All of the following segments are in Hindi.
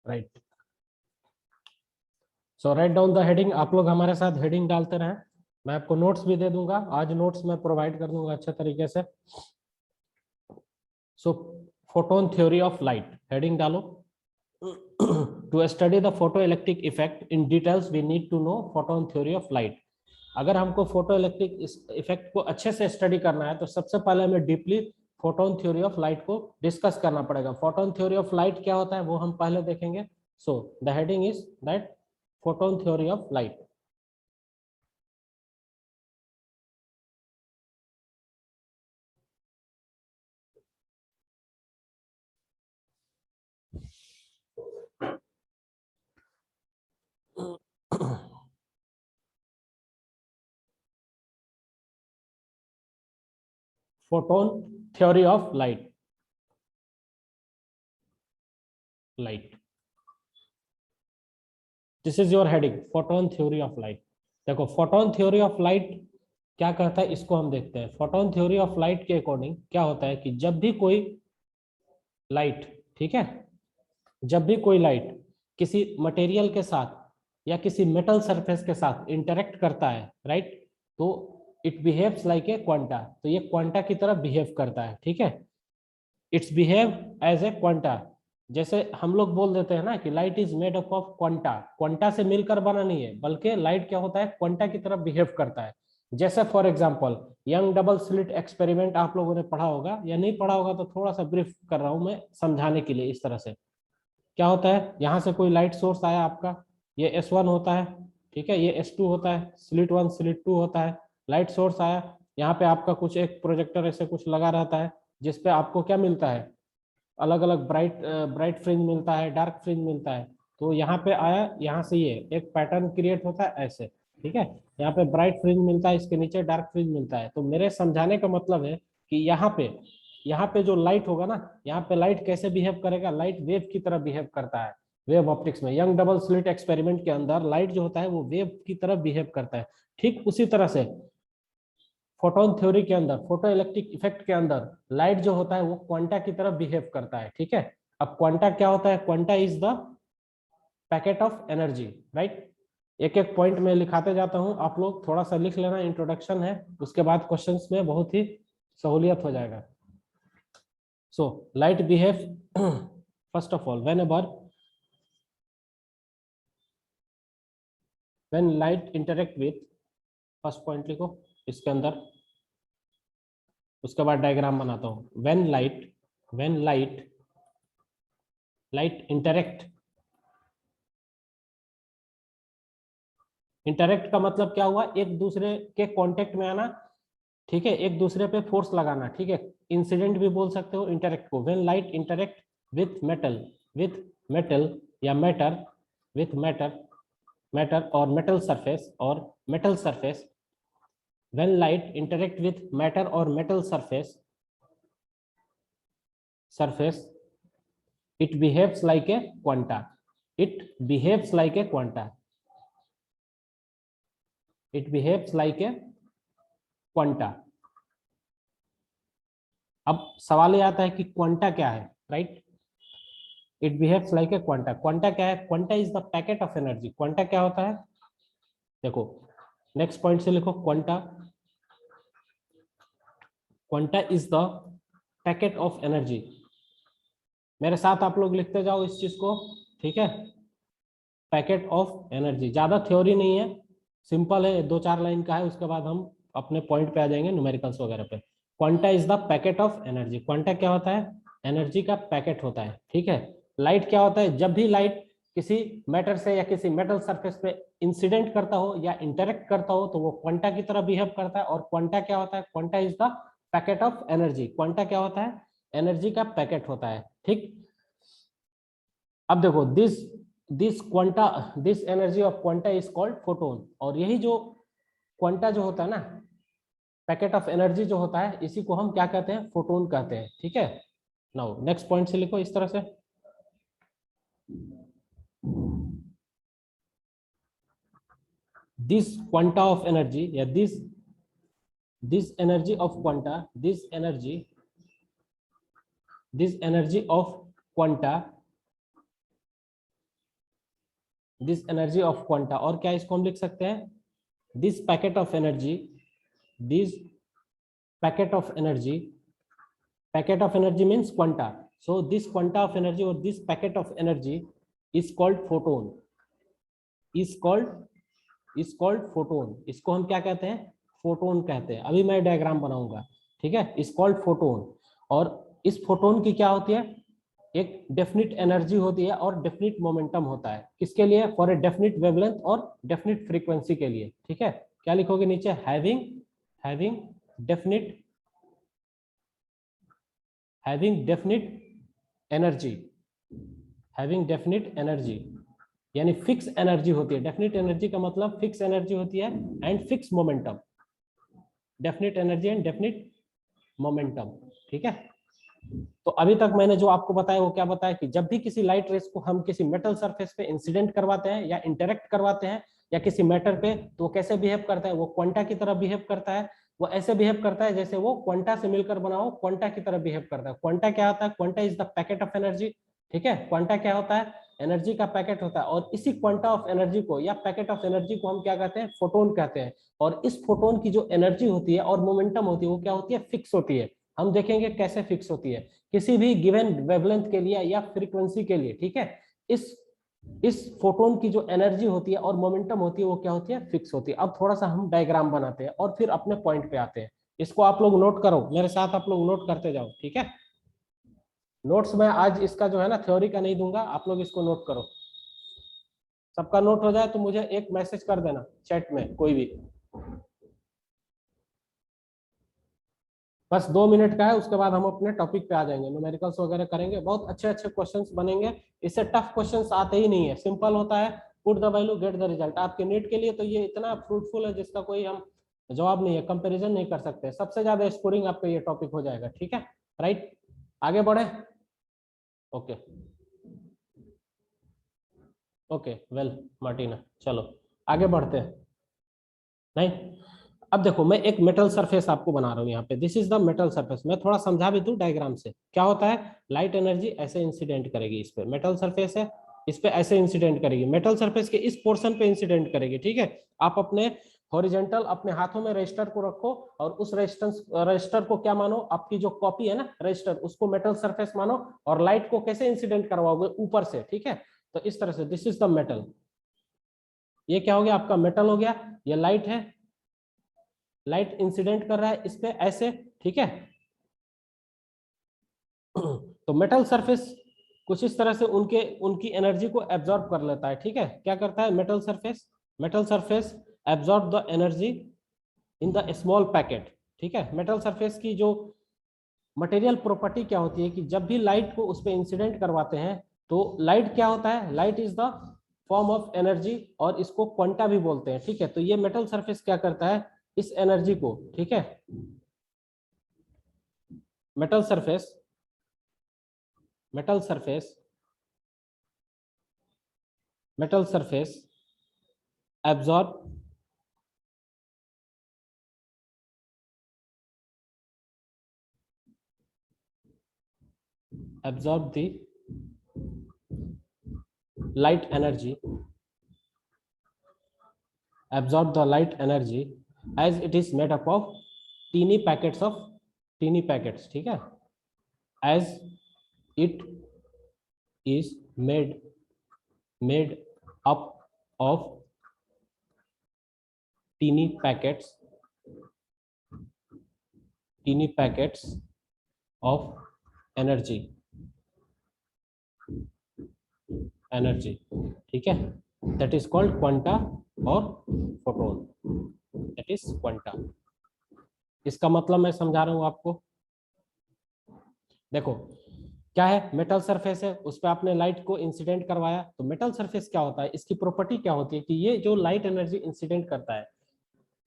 Right. So write down the heading. आप लोग हमारे साथ हेडिंग डालते रहें, मैं आपको नोट्स भी दे दूंगा, आज नोट्स मैं प्रोवाइड कर दूंगा अच्छे तरीके से। So photon theory of light, heading डालो। To study the photo electric effect in details we need to know photon theory of light. अगर हमको फोटो इलेक्ट्रिक इफेक्ट को अच्छे से स्टडी करना है तो सबसे पहले हमें deeply photon theory of light को डिस्कस करना पड़ेगा। फोटोन थ्योरी ऑफ लाइट क्या होता है वो हम पहले देखेंगे। So the heading is that photon theory of light. Photon theory of light. This is your heading, photon theory of light. देखो फोटोन थ्योरी ऑफ लाइट क्या कहता है इसको हम देखते हैं। फोटोन थ्योरी ऑफ लाइट के अकॉर्डिंग क्या होता है कि जब भी कोई लाइट, ठीक है, जब भी कोई लाइट किसी मटेरियल के साथ या किसी मेटल सरफेस के साथ इंटरेक्ट करता है, राइट, तो it behaves like a quanta. तो ये क्वांटा की तरह बिहेव करता है, ठीक है। It's behave as a quanta. जैसे हम लोग बोल देते हैं ना कि light is made up of quanta, quanta से मिलकर बना नहीं है, बल्कि लाइट क्या होता है, क्वांटा की तरह बिहेव करता है। जैसे for example young double slit experiment आप लोगों ने पढ़ा होगा, या नहीं पढ़ा होगा तो थोड़ा सा ब्रीफ कर रहा हूं मैं समझाने के लिए। इस तरह से क्या होता है, यहाँ से कोई लाइट सोर्स आया आपका, ये S1 होता है, ठीक है, ये S2 होता है, स्लिट 1 स्लिट 2 होता है। लाइट सोर्स आया, यहाँ पे आपका कुछ एक प्रोजेक्टर ऐसे कुछ लगा रहता है, जिसपे आपको क्या मिलता है, अलग अलग ब्राइट ब्राइट फ्रिंज मिलता है, डार्क फ्रिंज मिलता है। तो यहाँ पे आया, यहाँ से ये एक पैटर्न क्रिएट होता है ऐसे, ठीक है। यहाँ पे ब्राइट फ्रिंज मिलता है, इसके नीचे डार्क फ्रिंज मिलता है। तो मेरे समझाने का मतलब है कि यहाँ पे जो लाइट होगा ना, यहाँ पे लाइट कैसे बिहेव करेगा, लाइट वेव की तरह बिहेव करता है। वेव ऑप्टिक्स में यंग डबल स्लिट एक्सपेरिमेंट के अंदर लाइट जो होता है वो वेव की तरह बिहेव करता है। ठीक उसी तरह से फोटोन थ्योरी के अंदर, फोटो इलेक्ट्रिक इफेक्ट के अंदर लाइट जो होता है वो क्वांटा की तरह बिहेव करता है, ठीक है। अब क्वांटा क्या होता है, quanta is the packet of energy, right. एक एक पॉइंट में लिखाते जाता हूं, आप लोग थोड़ा सा लिख लेना, इंट्रोडक्शन है, उसके बाद क्वेश्चंस में बहुत ही सहूलियत हो जाएगा। So light behave first of all when light interact with, first point लिखो इसके अंदर, उसके बाद डायग्राम बनाता हूं। व्हेन लाइट इंटरेक्ट का मतलब क्या हुआ, एक दूसरे के कांटेक्ट में आना, ठीक है, एक दूसरे पे फोर्स लगाना, ठीक है। इंसिडेंट भी बोल सकते हो इंटरेक्ट को। When light interact with metal या मैटर और metal surface, when light interact with matter और metal surface, it behaves like a quanta, it behaves like a quanta, it behaves like a quanta। अब सवाल ये आता है कि क्वांटा क्या है, right. It behaves like a quanta, quanta क्या है, quanta is the packet of energy. Quanta क्या होता है, देखो नेक्स्ट पॉइंट से लिखो, quanta is the packet of energy. मेरे साथ आप लोग लिखते जाओ इस चीज को, ठीक है। पैकेट ऑफ एनर्जी, ज्यादा थ्योरी नहीं है, सिंपल है, दो चार लाइन का है, उसके बाद हम अपने पॉइंट पे आ जाएंगे, न्यूमेरिकल्स वगैरह पे। Quanta is the packet of energy. Quanta क्या होता है, एनर्जी का पैकेट होता है, ठीक है। लाइट क्या होता है, जब भी लाइट किसी मैटर से या किसी मेटल सरफेस पे इंसिडेंट करता हो या इंटरेक्ट करता हो तो वो क्वांटा की तरह बिहेव करता है। और क्वांटा क्या होता है, quanta is the packet of energy. Quanta क्या होता है, एनर्जी का पैकेट होता है, ठीक। अब देखो this energy of quanta is called photon. और यही जो क्वांटा जो होता है ना, पैकेट ऑफ एनर्जी जो होता है, इसी को हम क्या कहते हैं, फोटोन कहते हैं, ठीक है। नाउ नेक्स्ट पॉइंट से लिखो इस तरह से, दिस क्वांटा ऑफ एनर्जी या this energy of quanta, this energy of quanta this energy of quanta, और क्या इसको हम लिख सकते हैं, this packet of energy, this packet of energy, packet of energy means quanta, so this quanta of energy और this packet of energy is called photon, is called photon. इसको हम क्या कहते हैं, फोटोन कहते हैं। अभी मैं डायग्राम बनाऊंगा, ठीक है, इज कॉल्ड फोटोन। और इस फोटोन की क्या होती है, एक डेफिनिट एनर्जी होती है और डेफिनिट मोमेंटम होता है। किसके लिए, फॉर ए डेफिनिट वेवलेंथ और डेफिनिट फ्रीक्वेंसी के लिए, ठीक है। क्या लिखोगे नीचे, having definite, having definite energy, having definite energy, यानी फिक्स एनर्जी होती है। डेफिनिट एनर्जी का मतलब फिक्स एनर्जी होती है and fix momentum, definite energy and definite momentum, ठीक है। तो अभी तक मैंने जो आपको बताया वो क्या बताया कि जब भी किसी लाइट रेस को हम किसी मेटल सरफेस पे इंसिडेंट करवाते हैं या इंटरेक्ट करवाते हैं या किसी मैटर पे, तो वो कैसे बिहेव करता है, वो क्वांटा की तरह बिहेव करता है। वो ऐसे बिहेव करता है जैसे वो क्वांटा से मिलकर बना हो, क्वांटा की तरह बिहेव करता है। क्वांटा क्या होता है, quanta is the packet of energy, ठीक है। क्वांटा क्या होता है, एनर्जी का पैकेट होता है। और इसी क्वांटा ऑफ एनर्जी को या पैकेट ऑफ एनर्जी को हम क्या कहते हैं, फोटोन कहते हैं। और इस फोटोन की जो एनर्जी होती है और मोमेंटम होती है वो क्या होती है, फिक्स होती है। हम देखेंगे कैसे फिक्स होती है किसी भी गिवन वेवलेंथ के लिए या फ्रीक्वेंसी के लिए, ठीक है। इस फोटोन की जो एनर्जी होती है और मोमेंटम होती है वो क्या होती है, फिक्स होती है। अब थोड़ा सा हम डायग्राम बनाते हैं और फिर अपने पॉइंट पे आते हैं। इसको आप लोग नोट करो मेरे साथ, आप लोग नोट करते जाओ, ठीक है। नोट्स में आज इसका जो है ना थ्योरी का नहीं दूंगा, आप लोग इसको नोट करो। सबका नोट हो जाए तो मुझे एक मैसेज कर देना चैट में, कोई भी। बस 2 मिनट का है, उसके बाद हम अपने टॉपिक पे आ जाएंगे, न्यूमेरिकल्स वगैरह करेंगे। बहुत अच्छे अच्छे क्वेश्चंस बनेंगे, इससे टफ क्वेश्चंस आते ही नहीं है, सिंपल होता है। Put the value get the result. आपके नीट के लिए तो ये इतना फ्रूटफुल है जिसका कोई हम जवाब नहीं है, कंपैरिजन नहीं कर सकते। सबसे ज्यादा स्कोरिंग आपका ये टॉपिक हो जाएगा, ठीक है। राइट, आगे बढ़े। ओके ओके, वेल मार्टिना, चलो आगे बढ़ते हैं। नहीं, अब देखो मैं एक मेटल सरफेस आपको बना रहा हूँ यहाँ पे, this is the metal surface. मैं थोड़ा समझा भी दूं डायग्राम से, क्या होता है, लाइट एनर्जी ऐसे इंसिडेंट करेगी इस पे, मेटल सरफेस है, इस पे ऐसे इंसिडेंट करेगी, मेटल सरफेस के इस पोर्शन पे इंसिडेंट करेगी, ठीक है। आप अपने हॉरिजॉन्टल अपने हाथों में रजिस्टर को रखो और उस रजिस्टर को क्या मानो, आपकी जो कॉपी है ना रजिस्टर, उसको मेटल सरफेस मानो। और लाइट को कैसे इंसिडेंट करवाओगे, ऊपर से, ठीक है। तो इस तरह से दिस इज द मेटल, ये क्या हो गया आपका मेटल हो गया। ये लाइट है, लाइट इंसिडेंट कर रहा है इस पे ऐसे, ठीक है। तो मेटल सरफेस कुछ इस तरह से उनकी एनर्जी को एब्जॉर्ब कर लेता है, ठीक है। क्या करता है metal surface, metal surface absorb the energy in the small packet, ठीक है। मेटल सरफेस की जो मटेरियल प्रॉपर्टी क्या होती है कि जब भी लाइट को उस पर इंसिडेंट करवाते हैं तो लाइट क्या होता है, light is the form of energy, और इसको क्वांटा भी बोलते हैं, ठीक है। तो ये मेटल सरफेस क्या करता है, इस एनर्जी को, ठीक है, metal surface, metal surface, metal surface absorb absorb the light energy, absorb the light energy as it is made up of teeny packets of teeny packets, ठीक है, as it is made up of teeny packets of energy, ठीक है। दैट इज कॉल्ड क्वांटा और फोटोन, दैट इज क्वांटा। इसका मतलब मैं समझा रहा हूं आपको। देखो क्या है, मेटल सरफेस है, उस पर आपने लाइट को इंसिडेंट करवाया, तो मेटल सरफेस क्या होता है, इसकी प्रॉपर्टी क्या होती है कि ये जो लाइट एनर्जी इंसिडेंट करता है,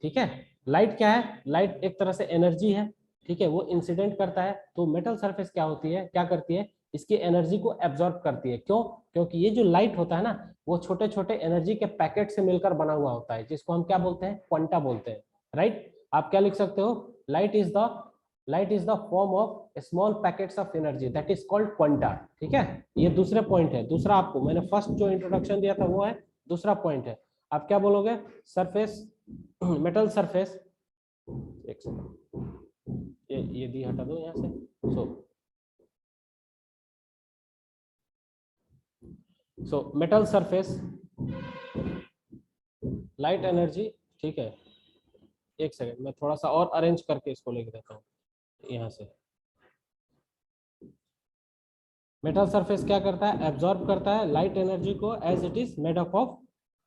ठीक है। लाइट क्या है, लाइट एक तरह से एनर्जी है, ठीक है, वो इंसिडेंट करता है। तो मेटल सरफेस क्या होती है, क्या करती है, इसकी एनर्जी को एब्जॉर्ब करती है। क्यों, क्योंकि ये जो लाइट होता है ना वो छोटे छोटे एनर्जी के पैकेट से मिलकर बना हुआ होता है, जिसको हम क्या बोलते हैं, क्वांटा बोलते हैं, राइट। आप क्या लिख सकते हो, light is the form of small packets of energy, that is called quanta, ठीक है। ये दूसरे पॉइंट है। दूसरा आपको मैंने फर्स्ट जो इंट्रोडक्शन दिया था वो है दूसरा पॉइंट है, आप क्या बोलोगे, सरफेस, मेटल सरफेस, एक सेकंड ये दी हटा दो यहाँ से। So metal surface, light energy, ठीक है, एक सेकंड मैं थोड़ा सा और अरेंज करके इसको लिख देता हूँ यहाँ से। मेटल सरफेस क्या करता है, एब्जॉर्ब करता है लाइट एनर्जी को as it is made up of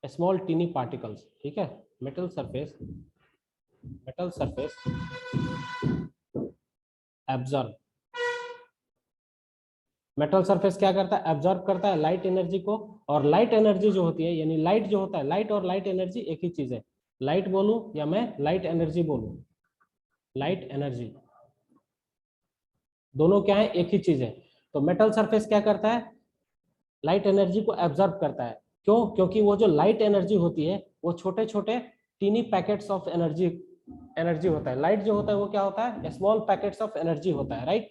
small tiny particles, ठीक है। Metal surface absorb, metal surface क्या करता है, एब्जॉर्ब करता है लाइट एनर्जी को, और लाइट एनर्जी जो होती है, यानी लाइट जो होता है, लाइट और लाइट एनर्जी एक ही चीज है, लाइट बोलूं या मैं लाइट एनर्जी बोलूं, लाइट एनर्जी दोनों क्या है, एक ही चीज है। तो मेटल सरफेस क्या करता है, लाइट एनर्जी को एब्जॉर्ब करता है। क्यों, क्योंकि वो जो लाइट एनर्जी होती है वो छोटे छोटे टीनी पैकेट्स ऑफ एनर्जी होता है। लाइट जो होता है वो क्या होता है, स्मॉल पैकेट्स ऑफ एनर्जी होता है, राइट,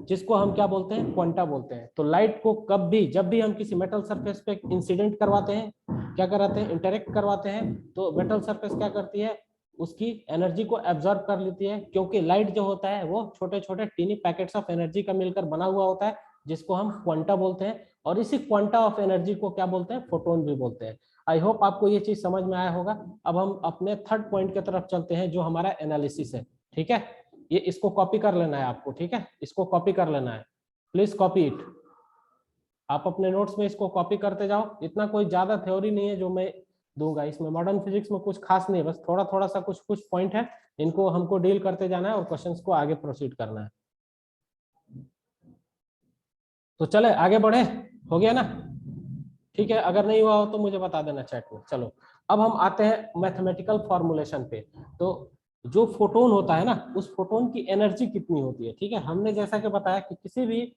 जिसको हम क्या बोलते हैं, क्वांटा बोलते हैं। तो लाइट को कब भी, जब भी हम किसी मेटल सरफेस पे इंसिडेंट करवाते हैं, क्या कराते हैं, इंटरेक्ट करवाते हैं, तो मेटल सरफेस क्या करती है, उसकी एनर्जी को एब्जॉर्ब कर लेती है, क्योंकि लाइट जो होता है वो छोटे छोटे टीनी पैकेट्स ऑफ एनर्जी का मिलकर बना हुआ होता है, जिसको हम क्वांटा बोलते हैं। और इसी क्वांटा ऑफ एनर्जी को क्या बोलते हैं, फोटोन भी बोलते हैं। आई होप आपको ये चीज समझ में आया होगा। अब हम अपने थर्ड पॉइंट की तरफ चलते हैं, जो हमारा एनालिसिस है, ठीक है। ये इसको कॉपी कर लेना है आपको, ठीक है, इसको कॉपी कर लेना है, प्लीज कॉपी इट। आप अपने नोट्स में इसको कॉपी करते जाओ, इतना कोई ज्यादा थ्योरी नहीं है जो मैं दूंगा इसमें, मॉडर्न फिजिक्स में कुछ खास नहीं है, बस थोड़ा थोड़ा सा कुछ कुछ पॉइंट है, इनको हमको डील करते जाना है और क्वेश्चंस को आगे प्रोसीड करना है। तो चले आगे बढ़े, हो गया ना, ठीक है, अगर नहीं हुआ हो तो मुझे बता देना चैट में। चलो अब हम आते हैं मैथमेटिकल फॉर्मुलेशन पे। तो जो फोटोन होता है ना, उस फोटोन की एनर्जी कितनी होती है, ठीक है। हमने जैसा कि बताया कि किसी भी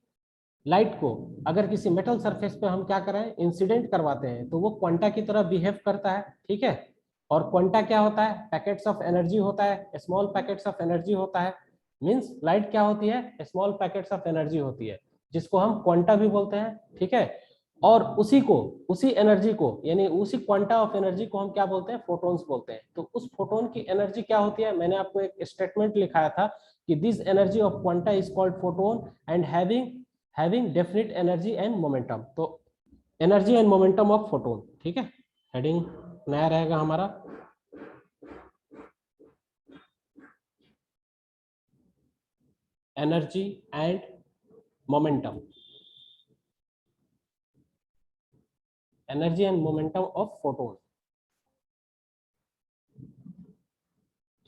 लाइट को अगर किसी मेटल सरफेस पे हम क्या करें, इंसिडेंट करवाते हैं, तो वो क्वांटा की तरह बिहेव करता है, ठीक है। और क्वांटा क्या होता है, पैकेट्स ऑफ एनर्जी होता है, स्मॉल पैकेट्स ऑफ एनर्जी होता है। मींस लाइट क्या होती है, स्मॉल पैकेट्स ऑफ एनर्जी होती है, जिसको हम क्वांटा भी बोलते हैं, ठीक है। और उसी एनर्जी को, यानी उसी क्वांटा ऑफ एनर्जी को हम क्या बोलते हैं, फोटॉन्स बोलते हैं। तो उस फोटोन की एनर्जी क्या होती है, मैंने आपको एक स्टेटमेंट लिखाया था कि this energy of quanta is called photon and having definite energy and momentum. तो energy and momentum of photon, ठीक है, हेडिंग नया रहेगा हमारा। Energy and momentum, energy and momentum of photon,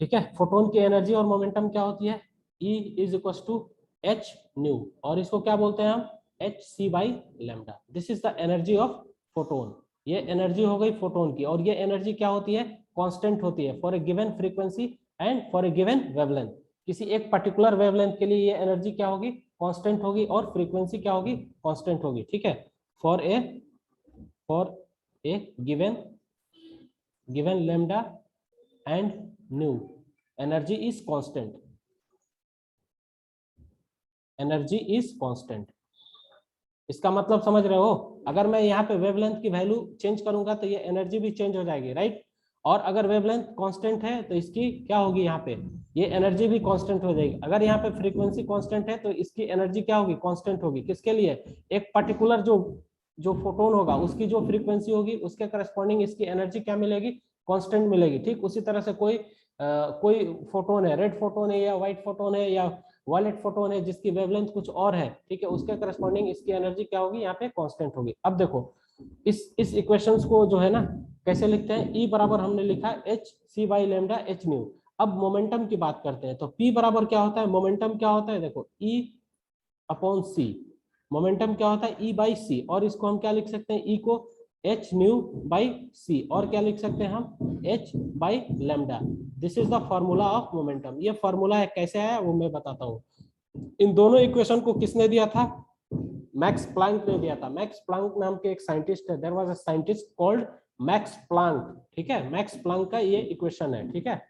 ठीक है। फोटोन की एनर्जी और मोमेंटम क्या होती है, E is equal to H nu, और इसको क्या बोलते हैं हम, H C by lambda. This is the energy of photon. ये एनर्जी हो गई फोटोन की, और ये एनर्जी क्या होती है, कांस्टेंट होती है for a given frequency and for a given wavelength. किसी एक पर्टिकुलर वेवलेंथ के लिए ये एनर्जी क्या होगी, कांस्टेंट होगी, और फ्रीक्वेंसी क्या होगी, कांस्टेंट होगी, ठीक है। For a given lambda and new, energy is constant, energy is constant. इसका मतलब समझ रहे हो, अगर मैं यहाँ पे वेवलेंथ की वैल्यू चेंज करूंगा तो ये एनर्जी भी चेंज हो जाएगी, राइट। और अगर वेवलेंथ कांस्टेंट है तो इसकी क्या होगी, यहाँ पे ये एनर्जी भी कांस्टेंट हो जाएगी। अगर यहाँ पे फ्रीक्वेंसी कांस्टेंट है तो इसकी एनर्जी क्या होगी, कांस्टेंट होगी। किसके लिए, एक पर्टिकुलर जो जो फोटोन होगा उसकी जो फ्रीक्वेंसी होगी उसके करस्पॉन्डिंग इसकी एनर्जी क्या मिलेगी, कांस्टेंट मिलेगी। ठीक उसी तरह से कोई फोटोन है, रेड फोटोन है या व्हाइट फोटोन है या वायलेट फोटोन है, जिसकी वेवलेंथ कुछ और है, ठीक है, उसके करस्पॉन्डिंग इसकी एनर्जी क्या होगी, यहाँ पे कांस्टेंट होगी। अब देखो इस इक्वेशंस को जो है ना कैसे लिखते हैं, E बराबर हमने लिखा H C by lambda H nu. अब मोमेंटम की बात करते हैं, तो P बराबर क्या होता है, मोमेंटम क्या होता है, देखो E अपॉन सी, मोमेंटम क्या होता है, E बाई सी, और इसको हम क्या लिख सकते हैं, E को एच न्यू बाई सी, और क्या लिख सकते हैं हम, H by lambda. This is the formula of momentum. ये फॉर्मूला है, कैसे आया वो मैं बताता हूँ। इन दोनों इक्वेशन को किसने दिया था, मैक्स प्लैंक ने दिया था। मैक्स प्लैंक नाम के एक साइंटिस्ट है, there was a scientist called Max Planck, ठीक है। मैक्स प्लैंक का ये इक्वेशन है, ठीक है।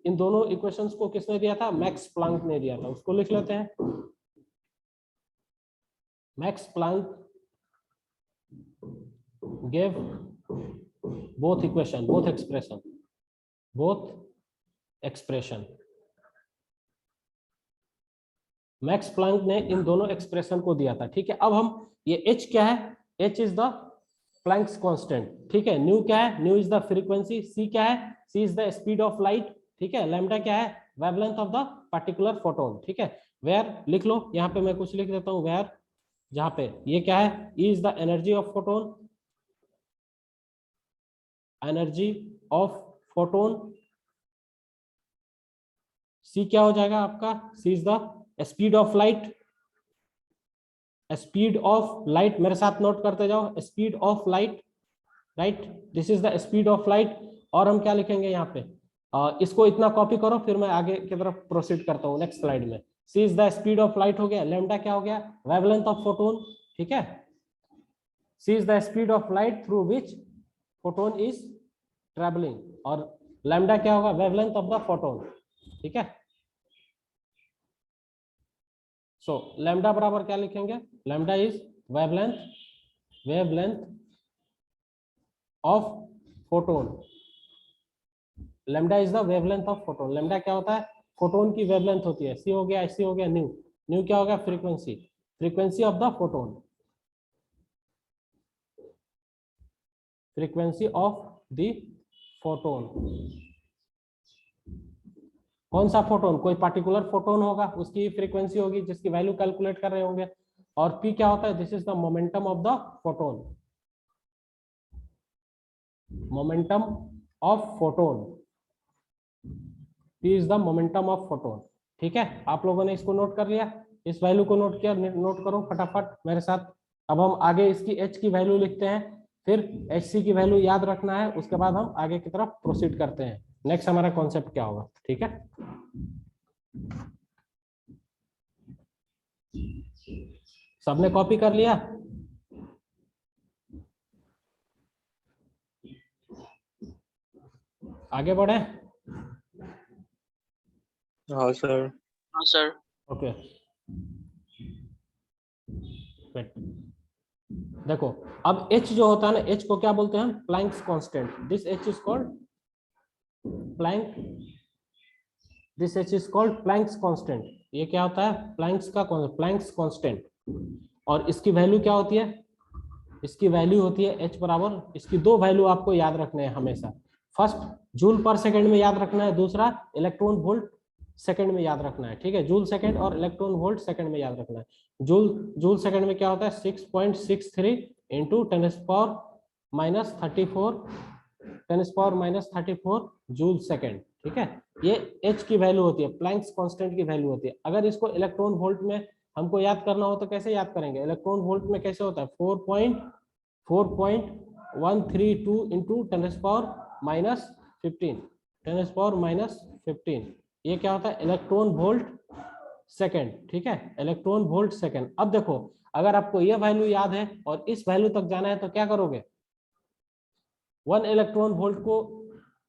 इन दोनों इक्वेशंस को किसने दिया था, मैक्स प्लैंक ने दिया था, उसको लिख लेते हैं। Max Planck gave both equation, both expression, both expression. Max Planck ने इन दोनों एक्सप्रेशन को दिया था, ठीक है। अब हम ये h क्या है, h is the Planck's constant, ठीक है। न्यू क्या है, new is the frequency, c क्या है, c is the speed of light, ठीक है। लैम्डा क्या है, wavelength of the particular photon, ठीक है। वेयर लिख लो, यहाँ पे मैं कुछ लिख देता हूँ, वेयर, जहां पे ये क्या है, E is the energy of photon, energy of photon. C क्या हो जाएगा आपका, C is the speed of light, speed of light, मेरे साथ नोट करते जाओ, speed of light, right, this is the speed of light. और हम क्या लिखेंगे यहाँ पे, इसको इतना कॉपी करो, फिर मैं आगे की तरफ प्रोसीड करता हूँ नेक्स्ट स्लाइड में। C is the speed of light हो गया, लैम्डा क्या हो गया, वेवलेंथ ऑफ फोटोन, ठीक है। C is the speed of light through which photon is travelling, और लैम्डा क्या होगा, वेवलेंथ ऑफ द फोटोन, ठीक है। सो लैम्डा बराबर क्या लिखेंगे, lambda is wavelength, wavelength of photon, lambda is the wavelength of photon. Lambda क्या होता है, फोटोन की वेवलेंथ होती है, सी हो गया, सी हो गया, न्यू, न्यू क्या होगा, frequency, frequency of the photon, frequency of the photon. कौन सा फोटोन, कोई पार्टिकुलर फोटोन होगा, उसकी फ्रीक्वेंसी होगी जिसकी वैल्यू कैलकुलेट कर रहे होंगे। और पी क्या होता है, this is the momentum of the photon, momentum of photon, P is the momentum of photon, ठीक है। आप लोगों ने इसको नोट कर लिया, इस वैल्यू को नोट किया, नोट करो फटाफट मेरे साथ। अब हम आगे इसकी एच की वैल्यू लिखते हैं, फिर एच सी की वैल्यू याद रखना है, उसके बाद हम आगे की तरफ प्रोसीड करते हैं। नेक्स्ट हमारा कॉन्सेप्ट क्या होगा, ठीक है। सबने कॉपी कर लिया, आगे बढ़े। हाँ सर। हाँ सर। ओके, देखो अब h जो होता है ना, h को क्या बोलते हैं हम, Planck's constant, this h is called Planck, this h is called Planck's constant. ये क्या होता है, प्लैंक्स का प्लैंक्स कांस्टेंट। और इसकी वैल्यू क्या होती है, इसकी वैल्यू होती है h बराबर, इसकी दो वैल्यू आपको याद रखने हैं हमेशा, फर्स्ट जूल पर सेकंड में याद रखना है, दूसरा इलेक्ट्रॉन वोल्ट सेकंड में याद रखना है, ठीक है। जूल सेकंड और इलेक्ट्रॉन वोल्ट सेकंड में याद रखना है। जूल सेकंड में क्या होता है, 6.63 इंटू 10⁻34 10⁻34 जूल सेकंड, ठीक है। ये h की वैल्यू होती है, प्लैंक्स कांस्टेंट की वैल्यू होती है। अगर इसको इलेक्ट्रॉन वोल्ट में हमको याद करना हो तो कैसे याद करेंगे, इलेक्ट्रॉन वोल्ट में कैसे होता है, 4.132 इंटू 10⁻15 ये क्या होता है, इलेक्ट्रॉन वोल्ट सेकंड, ठीक है, इलेक्ट्रॉन वोल्ट सेकंड। अब देखो अगर आपको ये वैल्यू याद है और इस वैल्यू तक जाना है तो क्या करोगे, 1 इलेक्ट्रॉन वोल्ट को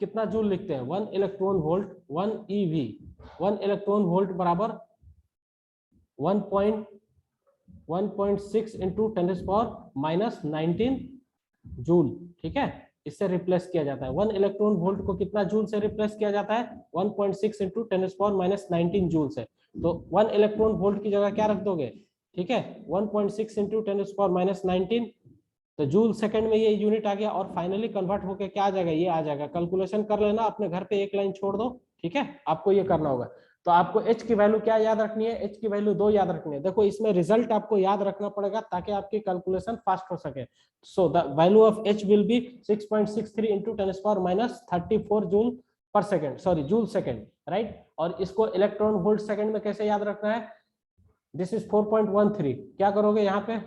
कितना जूल लिखते हैं, 1 electron volt 1 EV, 1 electron volt बराबर 1.6 इंटू 10⁻19 जूल, ठीक है। इससे रिप्लेस किया जाता है, 1 इलेक्ट्रॉन वोल्ट को कितना जूल से रिप्लेस किया जाता है, 1.6 इंटू 10⁻19 जूल से। तो 1 इलेक्ट्रॉन वोल्ट की जगह क्या रख दोगे, ठीक है, 1.6 इंटू 10⁻19, तो जूल सेकंड में ये यूनिट आ गया, और फाइनली कन्वर्ट होकर क्या आ जाएगा, ये आ जाएगा। कैलकुलेशन कर लेना, अपने घर पे एक लाइन छोड़ दो, ठीक है, आपको ये करना होगा। तो आपको h की वैल्यू क्या याद रखनी है, h की वैल्यू 2 याद रखनी है। देखो इसमें रिजल्ट आपको याद रखना पड़ेगा ताकि आपकी कैलकुलेशन फास्ट हो सके। So the value of h will be 6.63 into 10⁻34 joule पर second, sorry joule second, right. और इसको इलेक्ट्रॉन वोल्ट सेकंड में कैसे याद रखना है, दिस इज 4.13, क्या करोगे यहाँ पे,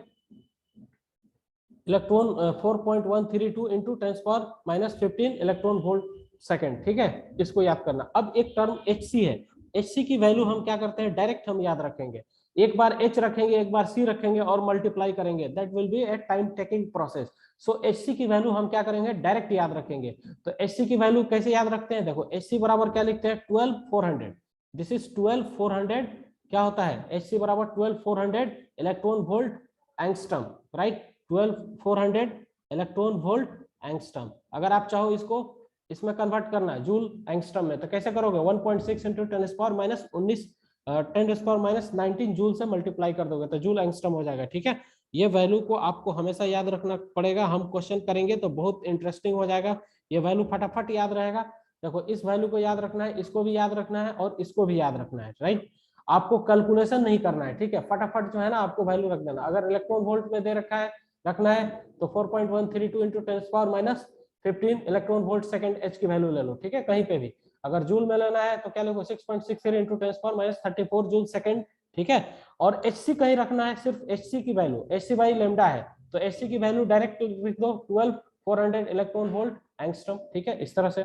electron 4.132 into 10⁻15 electron volt second, ठीक है, इसको याद करना। अब एक टर्म Hc है, Hc की वैल्यू हम क्या करते हैं, डायरेक्ट हम याद रखेंगे, एक बार H रखेंगे, एक बार C रखेंगे और मल्टीप्लाई करेंगे, that will be A time taking process. So Hc की वैल्यू हम क्या करेंगे, डायरेक्ट याद रखेंगे। तो Hc की वैल्यू कैसे याद रखते हैं, देखो Hc बराबर क्या लिखते हैं, 12400, दिस इज 12400, क्या होता है Hc बराबर 12400 electron volt angstrom, right, 12400 electron volt angstrom. अगर आप चाहो इसको इसमें कन्वर्ट करना है जूल एंगस्ट्रम में, तो कैसे करोगे? 1.6 इंटू 10⁻⁻19 10⁻⁻19 जूल से मल्टीप्लाई कर दोगे तो जूल एंगस्ट्रम हो जाएगा। ठीक है, ये वैल्यू को आपको हमेशा याद रखना पड़ेगा। हम क्वेश्चन करेंगे तो बहुत इंटरेस्टिंग हो जाएगा, ये वैल्यू फटाफट याद रहेगा। देखो इस वैल्यू को याद रखना है, इसको भी याद रखना है और इसको भी याद रखना है, राइट। आपको कैलकुलेशन नहीं करना है, ठीक है, फटाफट जो है ना आपको वैल्यू रख देना। अगर इलेक्ट्रॉन वोल्ट में दे रखा है रखना है तो 4.132 into 10⁻⁻15 electron volt second H की वैल्यू ले लो, ठीक है। कहीं पे भी अगर जूल में लेना है तो क्या लोगे? 6.63 इंटू 10⁻34 जूल सेकंड, ठीक है। और एचसी कहीं रखना है, सिर्फ एचसी की वैल्यू, एचसी बाई लेमडा है तो एचसी की वैल्यू डायरेक्ट लिख दो 12400 इलेक्ट्रॉन वोल्ट एंगस्ट्रॉम, ठीक है, इस तरह से,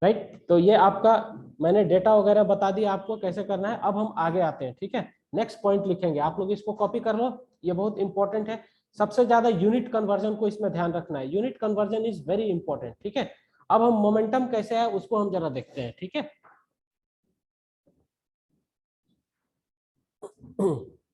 राइट। तो ये आपका मैंने डेटा वगैरह बता दिया आपको कैसे करना है। अब हम आगे आते हैं, ठीक है, नेक्स्ट पॉइंट लिखेंगे। आप लोग इसको कॉपी कर लो, ये बहुत इंपॉर्टेंट है। सबसे ज्यादा यूनिट कन्वर्जन को इसमें ध्यान रखना है, unit conversion is very important, ठीक है। अब हम मोमेंटम कैसे है उसको हम जरा देखते हैं, ठीक है।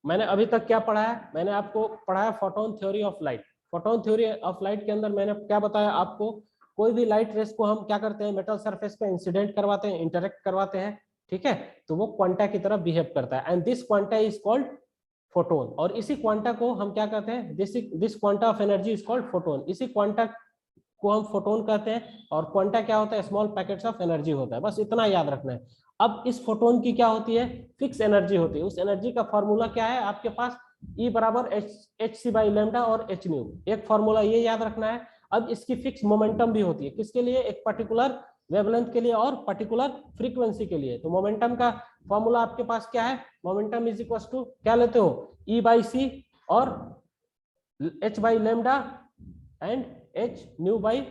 मैंने अभी तक क्या पढ़ा है? मैंने आपको पढ़ाया photon theory of light. Photon theory of light के अंदर मैंने क्या बताया आपको? कोई भी लाइट रेस को हम क्या करते हैं? मेटल सरफेस पे इंसिडेंट करवाते हैं, इंटरेक्ट करवाते हैं, ठीक है, तो वो क्वांटा की तरह बिहेव करता है and this quanta is called photon. और इसी क्वांटा को हम क्या कहते हैं? This quanta of energy is called photon. इसी क्वांटा को हम फोटोन कहते हैं और क्वांटा क्या होता है? स्मॉल पैकेट्स ऑफ एनर्जी होता है, बस इतना याद रखना है। अब इस फोटोन की क्या होती है? फिक्स एनर्जी होती है। उस एनर्जी का फॉर्मूला क्या है आपके पास? E बराबर एच सी बाई लेमडा और एच न्यू, एक फॉर्मूला ये याद रखना है। अब इसकी फिक्स मोमेंटम भी होती है, किसके लिए? एक पर्टिकुलर वेवलेंथ के लिए और पर्टिकुलर फ्रीक्वेंसी के लिए। तो मोमेंटम का फॉर्मूला आपके पास क्या है? मोमेंटम इज इक्वल टू क्या लेते हो? E बाई सी और h by lambda and H nu by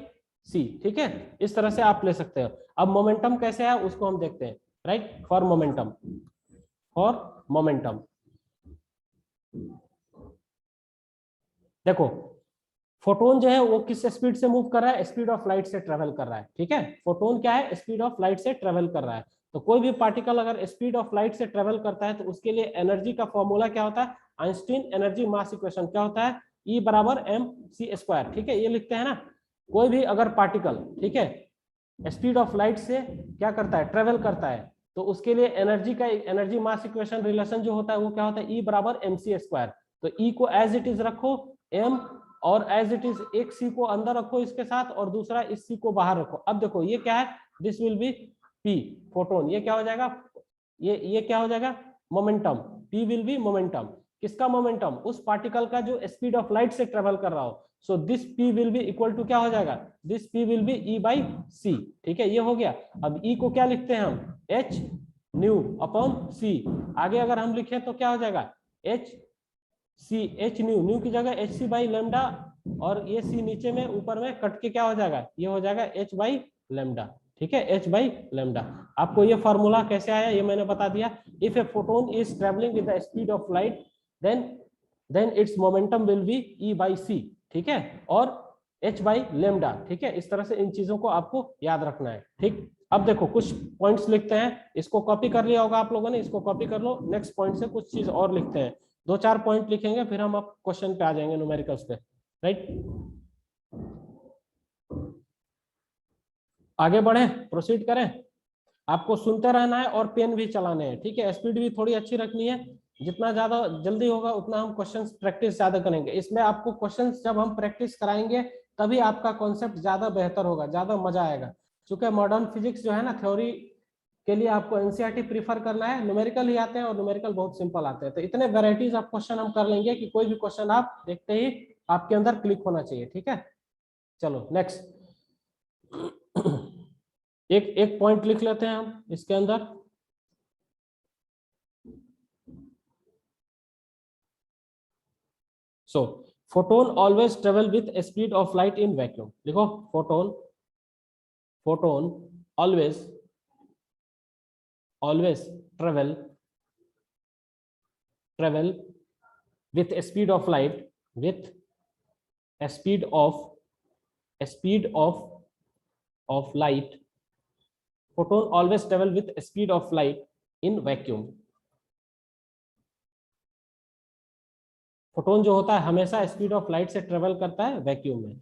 C, ठीक है, इस तरह से आप ले सकते हो। अब मोमेंटम कैसे है उसको हम देखते हैं, राइट। फॉर मोमेंटम देखो, फोटोन जो है वो किस स्पीड से मूव कर रहा है? स्पीड ऑफ लाइट से ट्रेवल कर रहा है, ठीक है। फोटोन क्या है? स्पीड ऑफ लाइट से ट्रेवल कर रहा है। तो कोई भी पार्टिकल अगर स्पीड ऑफ लाइट से ट्रेवल करता है तो उसके लिए एनर्जी का फॉर्मूला क्या होता है? आइंस्टीन एनर्जी मास इक्वेशन क्या होता है? E बराबर mc², ठीक है, ये लिखते हैं ना। कोई भी अगर पार्टिकल, ठीक है, स्पीड ऑफ लाइट से क्या करता है? ट्रेवल करता है, तो उसके लिए एनर्जी का एनर्जी मास इक्वेशन रिलेशन जो होता है वो क्या होता है? E बराबर mc²। तो E को एज इट इज रखो m, और एज इट इज एक सी को अंदर रखो इसके साथ और दूसरा इस सी को बाहर रखो। अब देखो ये क्या है? This will be P photon. ये क्या हो जाएगा? ये क्या हो जाएगा? Momentum. P will be momentum. किसका मोमेंटम? उस पार्टिकल का जो स्पीड ऑफ लाइट से ट्रेवल कर रहा हो। So this P will be equal to क्या हो जाएगा? This P will be E by C, ठीक है, ये हो गया। अब ई को क्या लिखते हैं हम? H nu upon C. आगे अगर हम लिखें तो क्या हो जाएगा? H C, H nu, nu की जगह एच सी बाई लेमडा, और ये सी नीचे में ऊपर में कट के क्या हो जाएगा? ये हो जाएगा एच बाई लेमडा, ठीक है, एच बाई लेमडा। आपको ये फॉर्मूला कैसे आया ये मैंने बता दिया। If a photon is travelling with the speed of light then its momentum will be E by C, ठीक है, और एच बाई लेमडा, ठीक है। इस तरह से इन चीजों को आपको याद रखना है, ठीक। अब देखो कुछ पॉइंट्स लिखते हैं, इसको कॉपी कर लिया होगा आप लोगों ने, इसको कॉपी कर लो। नेक्स्ट पॉइंट से कुछ चीज और लिखते हैं, 2-4 पॉइंट लिखेंगे, फिर हम अब क्वेश्चन पे आ जाएंगे, न्यूमेरिकल्स पे, राइट। आगे बढ़े, प्रोसीड करें। आपको सुनते रहना है और पेन भी चलाने हैं, ठीक है, स्पीड भी थोड़ी अच्छी रखनी है। जितना ज्यादा जल्दी होगा उतना हम क्वेश्चंस प्रैक्टिस ज्यादा करेंगे। इसमें आपको क्वेश्चंस जब हम प्रैक्टिस कराएंगे तभी आपका कॉन्सेप्ट ज्यादा बेहतर होगा, ज्यादा मजा आएगा। क्योंकि मॉडर्न फिजिक्स जो है ना, थ्योरी के लिए आपको एनसीईआरटी प्रीफर करना है। न्यूमेरिकल ही आते हैं और न्यूमेरिकल बहुत सिंपल आते हैं, तो इतने वेराइटीज ऑफ क्वेश्चन हम कर लेंगे कि कोई भी क्वेश्चन आप देखते ही आपके अंदर क्लिक होना चाहिए, ठीक है। चलो नेक्स्ट, एक एक पॉइंट लिख लेते हैं हम इसके अंदर। So photon always travel with speed of light in vacuum. लिखो, photon always travel with speed of light, with a speed of light. Photon always travel with speed of light in vacuum. Photon जो होता है हमेशा स्पीड ऑफ लाइट से ट्रेवल करता है वैक्यूम में।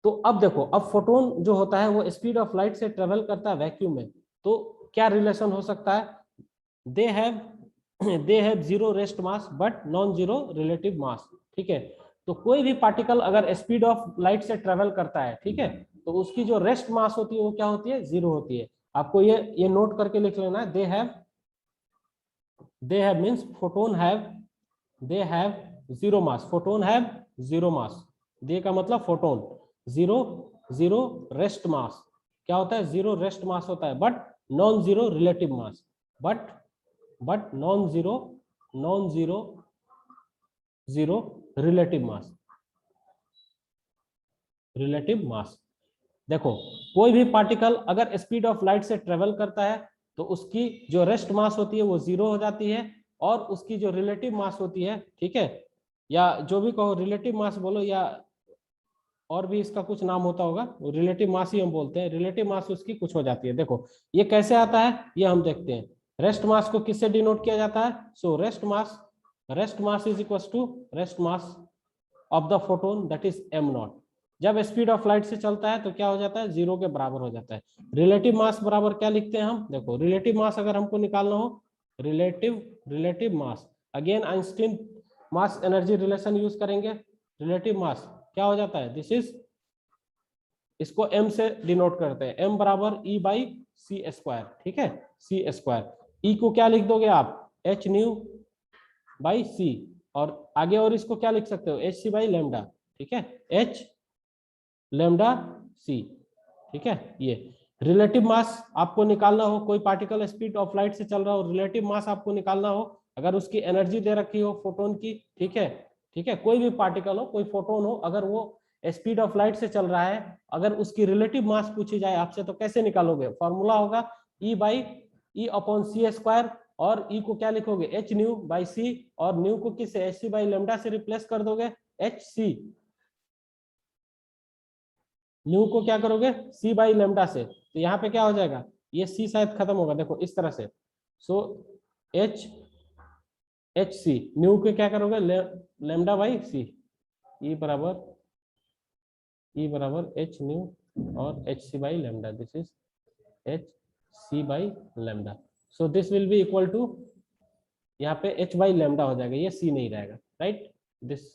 तो अब देखो, अब फोटोन जो होता है वो स्पीड ऑफ लाइट से ट्रेवल करता है वैक्यूम में, तो क्या रिलेशन हो सकता है? They have zero rest mass but non zero relative मास, ठीक है। तो कोई भी पार्टिकल अगर स्पीड ऑफ लाइट से ट्रेवल करता है, ठीक है, तो उसकी जो रेस्ट मास होती है वो क्या होती है? जीरो होती है। आपको ये नोट करके लिख लेना है, they have means photon have, they have zero mass, photon have zero mass, they का मतलब photon, zero zero rest mass, क्या होता है? जीरो रेस्ट मास होता है, but non zero relative mass, but non zero zero relative mass. देखो, कोई भी पार्टिकल अगर स्पीड ऑफ लाइट से ट्रेवल करता है तो उसकी जो रेस्ट मास होती है वो जीरो हो जाती है, और उसकी जो रिलेटिव मास होती है, ठीक है, या जो भी कहो, रिलेटिव मास बोलो या और भी इसका कुछ नाम होता होगा, रिलेटिव मास ही हम बोलते हैं, रिलेटिव मास उसकी कुछ हो जाती है। देखो ये कैसे आता है, ये हम देखते हैं। रेस्ट मास को किससे डिनोट किया जाता है? So rest mass is equal to rest mass of the photon, that is M naught. जब स्पीड ऑफ लाइट से चलता है तो क्या हो जाता है? जीरो के बराबर हो जाता है। रिलेटिव मास बराबर क्या लिखते हैं हम? देखो, रिलेटिव मास अगर हमको निकालना हो, relative mass, again Einstein mass energy relation use करेंगे। रिलेटिव मास क्या हो जाता है? दिस इज, इसको m से डिनोट करते हैं, m बराबर E बाई सी स्क्वायर, ठीक है, सी स्क्वायर। E को क्या लिख दोगे आप? h न्यू बाई सी, और आगे और इसको क्या लिख सकते हो? एच सी बाई लेमडा, ठीक है, एच लेमडा सी, ठीक है। ये रिलेटिव मास आपको निकालना हो, कोई पार्टिकल स्पीड ऑफ लाइट से चल रहा हो, रिलेटिव मास आपको निकालना हो, अगर उसकी एनर्जी दे रखी हो फोटोन की, ठीक है, ठीक है, कोई भी पार्टिकल हो, कोई फोटोन हो, अगर वो स्पीड ऑफ लाइट से चल रहा है, अगर उसकी रिलेटिव मास पूछी जाए आपसे तो कैसे निकालोगे? फॉर्मूला होगा E by E upon C square, और ई को क्या लिखोगे? एच न्यू बाई सी, और न्यू को किससे? एच सी बाई लेमडा से रिप्लेस कर दोगे, एच सी, न्यू को क्या करोगे? सी बाई लेमडा से, तो यहाँ पे क्या हो जाएगा? ये सी शायद खत्म होगा, देखो इस तरह से। सो एच सी, न्यू के क्या करोगे? लेमडा बाई सी, ई बराबर एच न्यू और H C by lambda, this is H C by lambda. So this will be equal to, यहाँ पे एच बाई लेमडा हो जाएगा, ये सी नहीं रहेगा, राइट, दिस,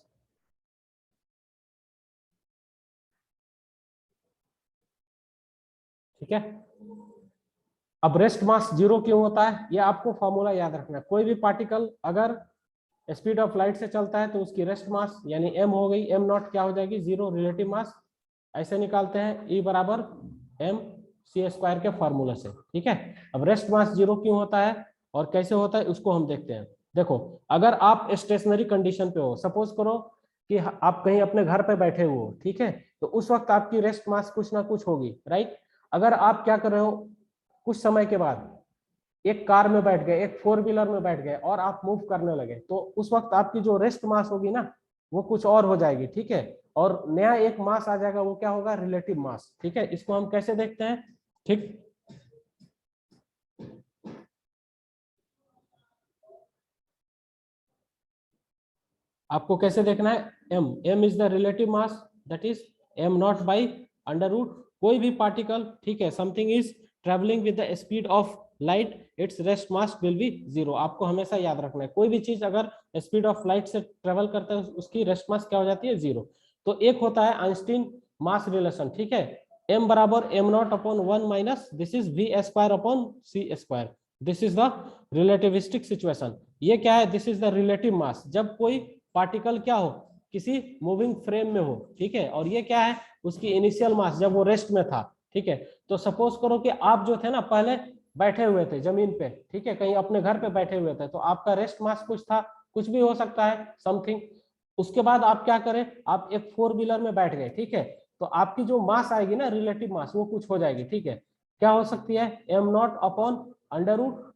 ठीक है। अब रेस्ट मास जीरो क्यों होता है, ये आपको फॉर्मूला याद रखना है। कोई भी पार्टिकल अगर स्पीड ऑफ लाइट से चलता है तो उसकी रेस्ट मास यानी एम हो गई, एम नॉट क्या हो जाएगी? जीरो रिलेटिव मास। ऐसे निकालते हैं, ई बराबर एम सी स्क्वायर के फॉर्मूला से, ठीक है। अब रेस्ट मास जीरो क्यों होता है और कैसे होता है उसको हम देखते हैं। देखो, अगर आप स्टेशनरी कंडीशन पे हो, सपोज करो कि आप कहीं अपने घर पे बैठे हुए हो, ठीक है, तो उस वक्त आपकी रेस्ट मास कुछ ना कुछ होगी, राइट। अगर आप क्या कर रहे हो, कुछ समय के बाद एक कार में बैठ गए, एक फोर व्हीलर में बैठ गए और आप मूव करने लगे, तो उस वक्त आपकी जो रेस्ट मास होगी ना, वो कुछ और हो जाएगी, ठीक है, और नया एक मास आ जाएगा, वो क्या होगा? रिलेटिव मास, ठीक है। इसको हम कैसे देखते हैं, ठीक, आपको कैसे देखना है? M is the relative mass, that is M naught by under root, कोई भी पार्टिकल, ठीक है, something is travelling with the speed of light, its rest mass will be zero. आपको हमेशा याद रखना है, कोई भी चीज अगर स्पीड ऑफ लाइट से ट्रेवल करता है उसकी रेस्ट मास क्या हो जाती है? जीरो। तो एक होता है आइंस्टीन मास रिलेशन, ठीक है, एम बराबर M naught upon one minus this is V square upon C square, this is the relativistic situation. ये क्या है? This is the relative mass, जब कोई पार्टिकल क्या हो? किसी मूविंग फ्रेम में हो, ठीक है, और ये क्या है? उसकी इनिशियल मास जब वो रेस्ट में था, ठीक है। तो सपोज करो कि आप जो थे ना पहले बैठे हुए थे जमीन पे, ठीक है, कहीं अपने घर पे बैठे हुए थे, तो आपका रेस्ट मास कुछ था, कुछ भी हो सकता है, समथिंग। उसके बाद आप क्या करें? आप एक फोर व्हीलर में बैठ गए, ठीक है, तो आपकी जो मास आएगी ना, रिलेटिव मास, वो कुछ हो जाएगी, ठीक है। क्या हो सकती है? M naught upon under root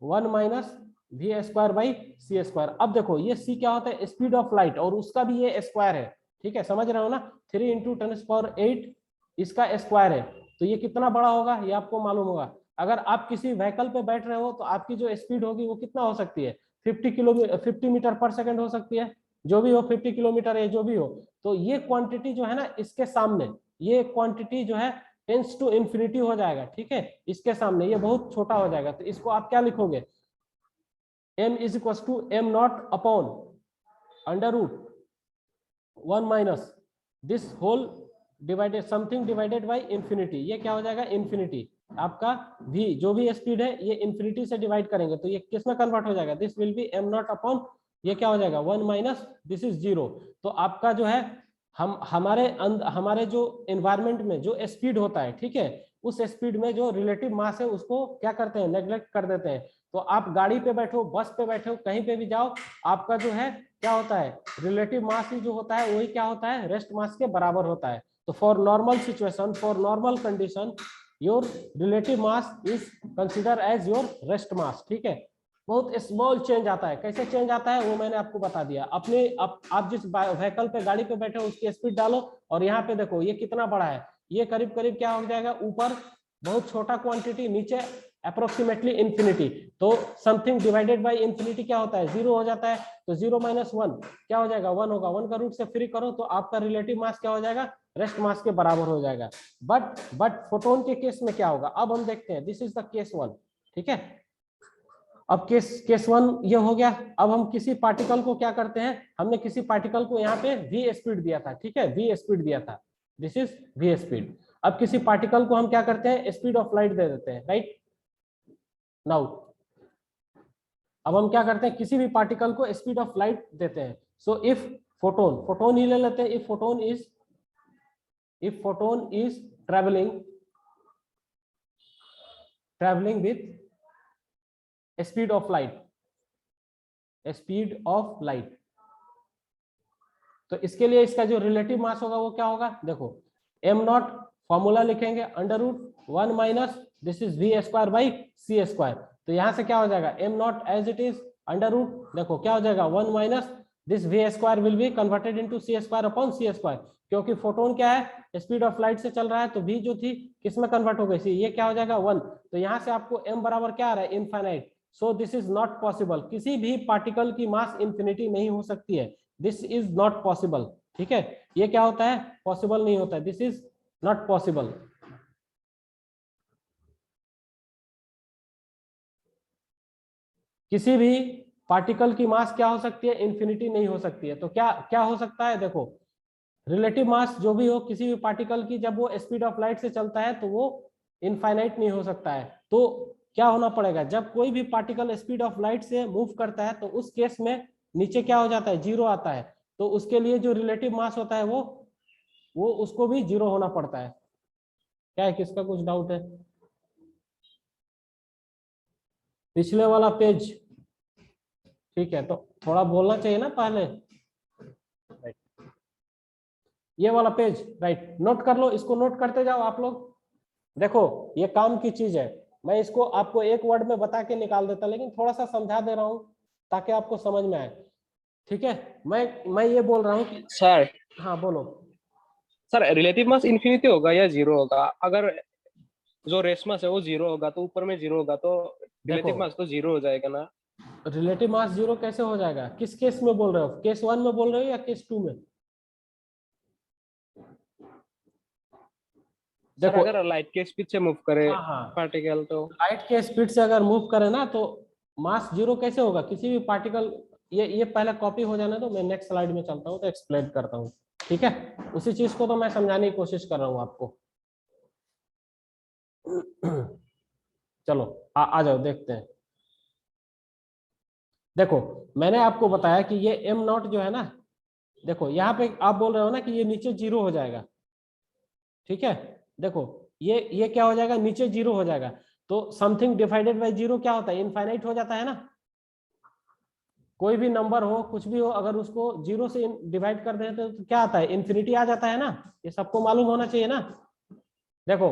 one minus V square by C square. अब देखो ये सी क्या होता है? स्पीड ऑफ लाइट, और उसका भी ये स्क्वायर है, ठीक है, समझ रहे हो ना, 3 इंटू 10⁸ इसका स्क्वायर है, तो ये कितना बड़ा होगा ये आपको मालूम होगा। अगर आप किसी व्हीकल पे बैठ रहे हो तो आपकी जो स्पीड होगी वो कितना हो सकती है? 50 मीटर पर सेकंड हो सकती है, जो भी हो 50 किलोमीटर है जो भी हो, तो ये क्वांटिटी जो है ना इसके सामने, ये क्वांटिटी जो है टेंस टू इन्फिनिटी हो जाएगा, ठीक है, इसके सामने ये बहुत छोटा हो जाएगा। तो इसको आप क्या लिखोगे, m is equal to m naught upon under root 1 minus this whole divided something divided by infinity, ये क्या हो जाएगा इन्फिनिटी। आपका v जो भी स्पीड है ये इंफिनिटी से डिवाइड करेंगे तो ये किस में कन्वर्ट हो जाएगा, this will B m naught upon, ये क्या हो जाएगा 1 माइनस दिस इज 0। तो आपका जो है हम हमारे जो एनवायरमेंट में जो स्पीड होता है, ठीक है, उस स्पीड में जो रिलेटिव मास है उसको क्या करते हैं, नेग्लेक्ट कर देते हैं। तो आप गाड़ी पे बैठो, बस पे बैठो, कहीं पे भी जाओ, आपका जो है क्या होता है, रिलेटिव मास ही जो होता है वही क्या होता है, रेस्ट मास के बराबर होता है। तो for normal situation, for normal condition, your relative mass is consider as your rest mass, ठीक है। बहुत स्मॉल चेंज आता है, कैसे चेंज आता है वो मैंने आपको बता दिया। अपने आप जिस व्हीकल पे गाड़ी पे बैठे हो उसकी स्पीड डालो और यहाँ पे देखो ये कितना बड़ा है, ये करीब करीब क्या हो जाएगा, ऊपर बहुत छोटा क्वांटिटी, नीचे अप्रोक्सीमेटली इंफिनिटी। तो समथिंग डिवाइडेड बाय इंफिनिटी क्या होता है, 0 हो जाता है। तो 0 माइनस 1 क्या हो जाएगा, 1 होगा। 1 का रूट से फ्री करो तो आपका रिलेटिव मास क्या हो जाएगा, रेस्ट मास के बराबर हो जाएगा। बट फोटोन के केस में क्या होगा, अब हम देखते हैं। दिस इज द केस 1, ठीक है। अब केस 1 ये हो गया। अब हम किसी पार्टिकल को क्या करते हैं, हमने किसी पार्टिकल को यहाँ पे v स्पीड दिया था, ठीक है, v स्पीड दिया था, दिस इज v स्पीड। अब किसी पार्टिकल को हम क्या करते हैं, स्पीड ऑफ लाइट दे देते हैं, राइट। नाउ अब हम क्या करते हैं, किसी भी पार्टिकल को स्पीड ऑफ लाइट देते हैं। सो इफ फोटोन ही ले लेते हैं, if photon is travelling with speed of light, तो इसके लिए इसका जो रिलेटिव मास होगा वो क्या होगा, देखो m नॉट फॉर्मूला लिखेंगे under root 1 minus this is v square by C square. तो यहां से क्या हो जाएगा, m naught as it is under root, देखो क्या हो जाएगा 1 minus this v square will be converted into C square upon C square. क्योंकि फोटोन क्या है, स्पीड ऑफ लाइट से चल रहा है, तो v जो थी किस में कन्वर्ट हो गई थी, ये क्या हो जाएगा 1। तो यहाँ से आपको m बराबर क्या आ रहा है, infinite. So this is not possible, किसी भी पार्टिकल की मास इंफिनिटी नहीं हो सकती है, दिस इज नॉट पॉसिबल, ठीक है। ये क्या होता है, पॉसिबल नहीं होता है, दिस इज नॉट पॉसिबल। किसी भी पार्टिकल की मास क्या हो सकती है, इंफिनिटी नहीं हो सकती है। तो क्या क्या हो सकता है, देखो रिलेटिव मास जो भी हो किसी भी पार्टिकल की, जब वो स्पीड ऑफ लाइट से चलता है तो वो इनफाइनाइट नहीं हो सकता है। तो क्या होना पड़ेगा, जब कोई भी पार्टिकल स्पीड ऑफ लाइट से मूव करता है तो उस केस में नीचे क्या हो जाता है, 0 आता है। तो उसके लिए जो रिलेटिव मास होता है वो उसको भी 0 होना पड़ता है। क्या है, किसका कुछ डाउट है, पिछले वाला पेज, ठीक है, तो थोड़ा बोलना चाहिए ना पहले। ये वाला पेज, राइट, नोट कर लो, इसको नोट करते जाओ आप लोग। देखो ये काम की चीज है, मैं इसको आपको एक वर्ड में बता के निकाल देता, लेकिन थोड़ा सा समझा दे रहा हूं ताकि आपको समझ में आए, ठीक है। मैं ये बोल रहा हूँ कि सर, हाँ बोलो। सर रिलेटिव मास इन्फिनिटी होगा या 0 होगा? अगर जो रेस मास है वो 0 होगा तो ऊपर में 0 होगा, तो देखो रिलेटिव मास तो 0 हो जाएगा ना। रिलेटिव मास 0 कैसे हो जाएगा, किस केस में बोल रहे हो, केस 1 में बोल रहे हो या केस 2 में? सर देखो अगर लाइट के स्पीड से मूव करे हाँ हाँ, पार्टिकल तो लाइट के स्पीड से अगर मूव करे ना तो मास 0 कैसे होगा, किसी भी पार्टिकल, ये पहले कॉपी हो जाना, तो मैं नेक्स्ट स्लाइड में चलता हूँ तो एक्सप्लेन करता हूँ, ठीक है। उसी चीज को तो मैं समझाने की कोशिश कर रहा हूँ आपको। चलो आ जाओ देखते हैं। देखो मैंने आपको बताया कि ये m नॉट जो है ना, देखो यहाँ पे आप बोल रहे हो ना कि ये नीचे 0 हो जाएगा, ठीक है। देखो ये क्या हो जाएगा, नीचे 0 हो जाएगा। तो समथिंग डिवाइडेड बाय 0 क्या होता है, इनफाइनाइट हो जाता है ना। कोई भी नंबर हो, कुछ भी हो, अगर उसको 0 से डिवाइड कर दें तो क्या आता है, इन्फिनिटी आ जाता है ना। ये सबको मालूम होना चाहिए ना। देखो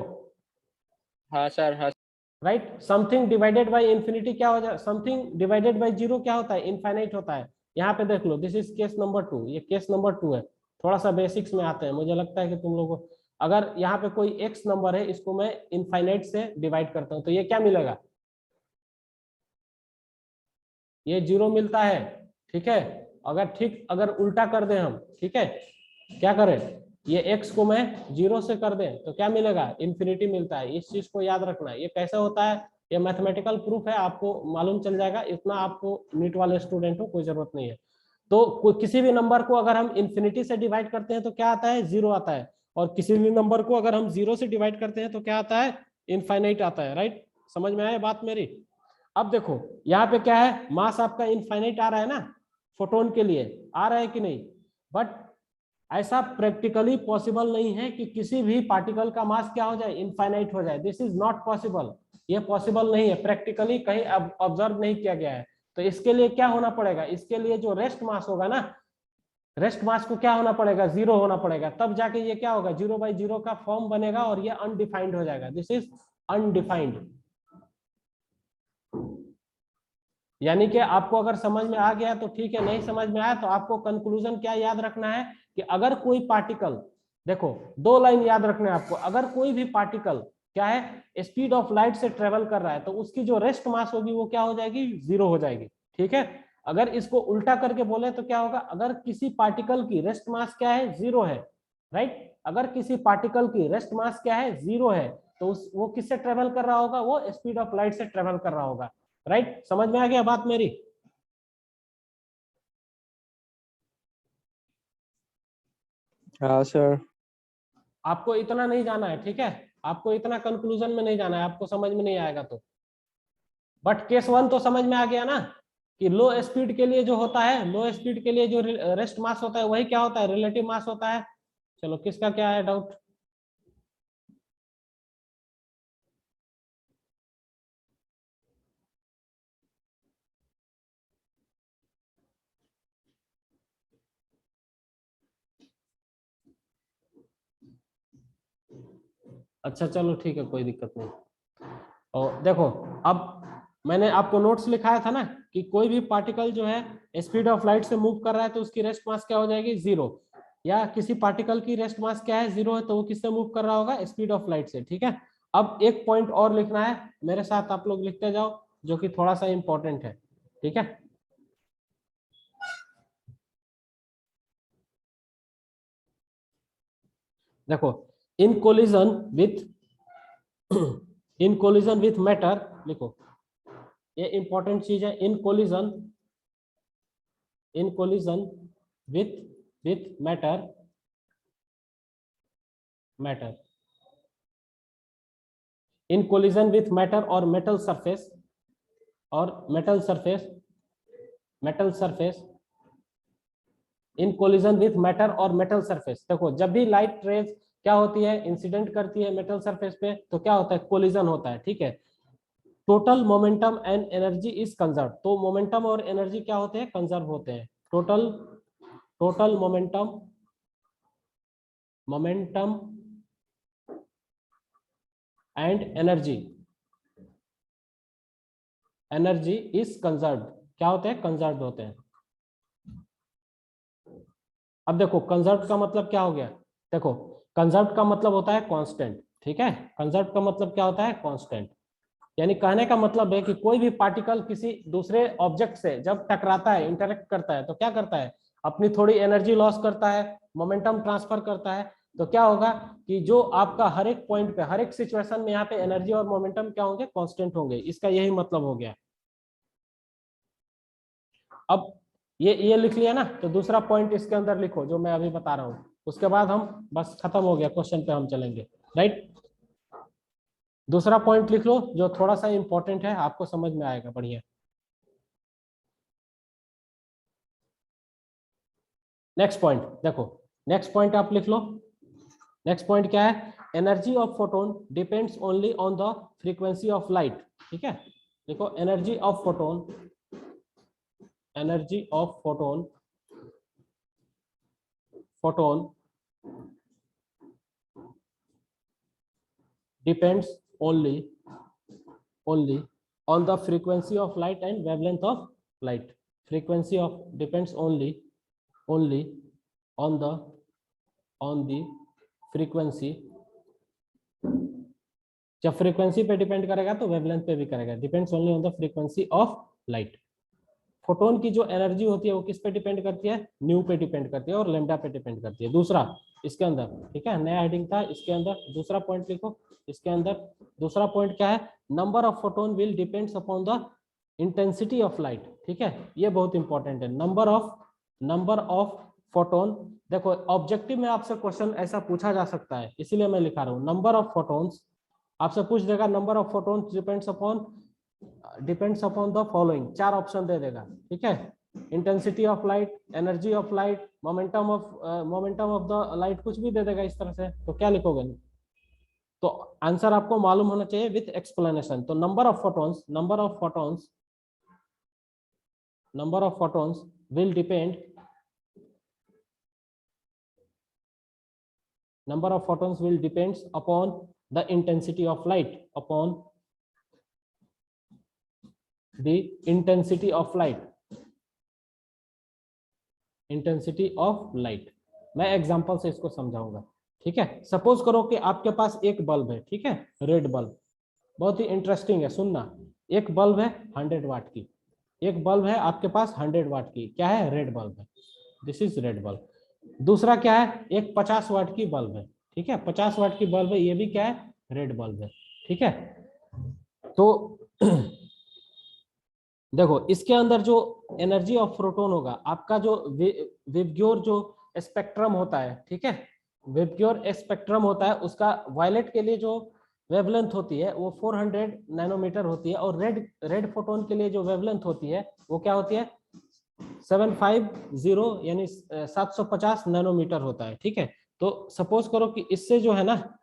हाँ सर, हाँ। Right, something divided by infinity क्या हो जाए, समथिंग डिवाइडेड बाय 0 क्या होता है, इनफाइनाइट होता है। यहाँ पे देख लो, दिस इज केस नंबर 2, ये केस नंबर 2 है। थोड़ा सा बेसिक्स में आते हैं, मुझे लगता है कि तुम लोगों को, अगर यहाँ पे कोई x नंबर है, इसको मैं इनफाइनाइट से डिवाइड करता हूँ तो ये क्या मिलेगा, ये 0 मिलता है, ठीक है। अगर ठीक अगर उल्टा कर दें हम, ठीक है, क्या करें, ये x को मैं 0 से कर दें तो क्या मिलेगा, इन्फिनिटी मिलता है। इस चीज को याद रखना है। ये कैसे होता है, ये मैथमेटिकल प्रूफ है, आपको मालूम चल जाएगा। इतना आपको नीट वाले स्टूडेंट हो कोई जरूरत नहीं है। तो किसी भी नंबर को अगर हम इन्फिनिटी से डिवाइड करते हैं तो क्या आता है, 0 आता है। और किसी भी नंबर को अगर हम 0 से डिवाइड करते हैं तो क्या आता है, इनफाइनाइट आता है। राइट, समझ में आया बात मेरी। अब देखो यहाँ पे क्या है, मास आपका इनफाइनाइट आ रहा है ना, फोटोन के लिए आ रहा है कि नहीं। बट ऐसा प्रैक्टिकली पॉसिबल नहीं है कि किसी भी पार्टिकल का मास क्या हो जाए, इनफाइनाइट हो जाए। दिस इज नॉट पॉसिबल, ये पॉसिबल नहीं है, प्रैक्टिकली कहीं ऑब्जर्व नहीं किया गया है। तो इसके लिए क्या होना पड़ेगा, इसके लिए जो रेस्ट मास होगा ना, रेस्ट मास को क्या होना पड़ेगा, 0 होना पड़ेगा, तब जाके ये क्या होगा, 0/0 का फॉर्म बनेगा और ये अनडिफाइंड हो जाएगा। This is undefined. यानी कि आपको अगर समझ में आ गया तो ठीक है, नहीं समझ में आया तो आपको कंक्लूजन क्या याद रखना है कि अगर कोई पार्टिकल, देखो 2 लाइन याद रखना है आपको, अगर कोई भी पार्टिकल क्या है, स्पीड ऑफ लाइट से ट्रेवल कर रहा है तो उसकी जो रेस्ट मास होगी वो क्या हो जाएगी, 0 हो जाएगी। ठीक है, अगर इसको उल्टा करके बोले तो क्या होगा, अगर किसी पार्टिकल की रेस्ट मास क्या है, 0 है। राइट, अगर किसी पार्टिकल की रेस्ट मास क्या है, 0 है, तो वो किससे ट्रेवल कर रहा होगा, वो स्पीड ऑफ लाइट से ट्रेवल कर रहा होगा। राइट, समझ में आ गया बात मेरी। हाँ सर। आपको इतना नहीं जाना है, ठीक है, आपको इतना कंक्लूजन में नहीं जाना है, आपको समझ में नहीं आएगा तो। बट केस 1 तो समझ में आ गया ना, कि लो स्पीड के लिए जो होता है, लो स्पीड के लिए जो रेस्ट मास होता है वही क्या होता है, रिलेटिव मास होता है। चलो किसका क्या है डाउट। अच्छा चलो ठीक है, कोई दिक्कत नहीं। और देखो, अब मैंने आपको नोट्स लिखाया था ना कि कोई भी पार्टिकल जो है स्पीड ऑफ लाइट से मूव कर रहा है तो उसकी रेस्ट मास क्या हो जाएगी, 0। या किसी पार्टिकल की रेस्ट मास क्या है, 0 है, तो वो किससे मूव कर रहा होगा, स्पीड ऑफ लाइट से। ठीक है, अब एक पॉइंट और लिखना है, मेरे साथ आप लोग लिखते जाओ, जो कि थोड़ा सा इंपॉर्टेंट है। ठीक है, देखो, in collision with in collision with matter, लिखो, ये इंपॉर्टेंट चीज है। In collision with matter in collision with matter और metal surface in collision with matter और मेटल सरफेस। देखो जब भी लाइट रेज क्या होती है, इंसिडेंट करती है मेटल सरफेस पे, तो क्या होता है, कोलिजन होता है। ठीक है, total momentum and energy is conserve. तो मोमेंटम और एनर्जी क्या होते हैं, कंजर्व होते हैं। Total momentum and energy is conserve. क्या होते हैं, कंजर्व होते हैं। अब देखो कंजर्व का मतलब क्या हो गया, देखो कंजर्व का मतलब होता है कांस्टेंट। ठीक है, कंजर्व का मतलब क्या होता है, कांस्टेंट। यानी कहने का मतलब है कि कोई भी पार्टिकल किसी दूसरे ऑब्जेक्ट से जब टकराता है, इंटरेक्ट करता है, तो क्या करता है, अपनी थोड़ी एनर्जी लॉस करता है, मोमेंटम ट्रांसफर करता है। तो क्या होगा कि जो आपका हर एक पॉइंट पे, हर एक सिचुएशन में यहाँ पे एनर्जी और मोमेंटम क्या होंगे, कांस्टेंट होंगे। इसका यही मतलब हो गया। अब ये लिख लिया ना, तो दूसरा पॉइंट इसके अंदर लिखो जो मैं अभी बता रहा हूँ, उसके बाद हम बस खत्म हो गया, क्वेश्चन पे हम चलेंगे। राइट, दूसरा पॉइंट लिख लो जो थोड़ा सा इंपॉर्टेंट है, आपको समझ में आएगा बढ़िया। नेक्स्ट पॉइंट देखो, नेक्स्ट पॉइंट आप लिख लो। नेक्स्ट पॉइंट क्या है, energy of photon depends only on the frequency of light. ठीक है, देखो energy of photon depends only on the frequency of light and wavelength of light. Frequency of depends only on the frequency। जब फ्रीक्वेंसी पे डिपेंड करेगा तो वेवलेंथ पे भी करेगा। Depends only on the frequency of light. Photon की जो एनर्जी होती है वो किस पे डिपेंड करती है, न्यू पे डिपेंड करती है और लेमडा पे डिपेंड करती है। दूसरा इसके अंदर, ठीक है, नया हेडिंग था इसके अंदर, दूसरा पॉइंट लिखो इसके अंदर। दूसरा पॉइंट क्या है, number of photon will depends upon the intensity of light. ठीक है, ये बहुत इंपॉर्टेंट है, नंबर ऑफ फोटोन। देखो ऑब्जेक्टिव में आपसे क्वेश्चन ऐसा पूछा जा सकता है, इसीलिए मैं लिखा रहा हूँ नंबर ऑफ फोटोन्स। आपसे पूछ देगा number of photons depends upon the following, 4 option दे देगा। ठीक है, intensity of light, energy of light, momentum of the light, कुछ भी दे देगा इस तरह से। तो क्या लिखोगे, तो आंसर आपको मालूम होना चाहिए विथ एक्सप्लेनेशन। तो number of photons will depend, number of photons will depends upon the intensity of light, intensity of light। मैं एग्जांपल से इसको समझाऊंगा। ठीक है, सपोज करो कि आपके पास एक बल्ब है, ठीक है, रेड बल्ब, बहुत ही इंटरेस्टिंग है, सुनना। एक बल्ब है 100 वाट की, एक बल्ब है आपके पास 100 वाट की, क्या है, रेड बल्ब है, दिस इज रेड बल्ब। दूसरा क्या है, एक 50 वाट की बल्ब है, ठीक है, 50 वाट की बल्ब है, ये भी क्या है, रेड बल्ब है। ठीक है, तो देखो इसके अंदर जो एनर्जी ऑफ प्रोटॉन होगा, आपका जो विबग्योर जो स्पेक्ट्रम होता है, ठीक है, विबग्योर स्पेक्ट्रम होता है, उसका वायलेट के लिए जो वेवलेंथ होती है वो 400 नैनोमीटर होती है, और रेड फोटोन के लिए जो वेवलेंथ होती है वो क्या होती है, 750 यानी 750 नैनोमीटर होता है। ठीक है, तो सपोज करो कि इससे जो है ना,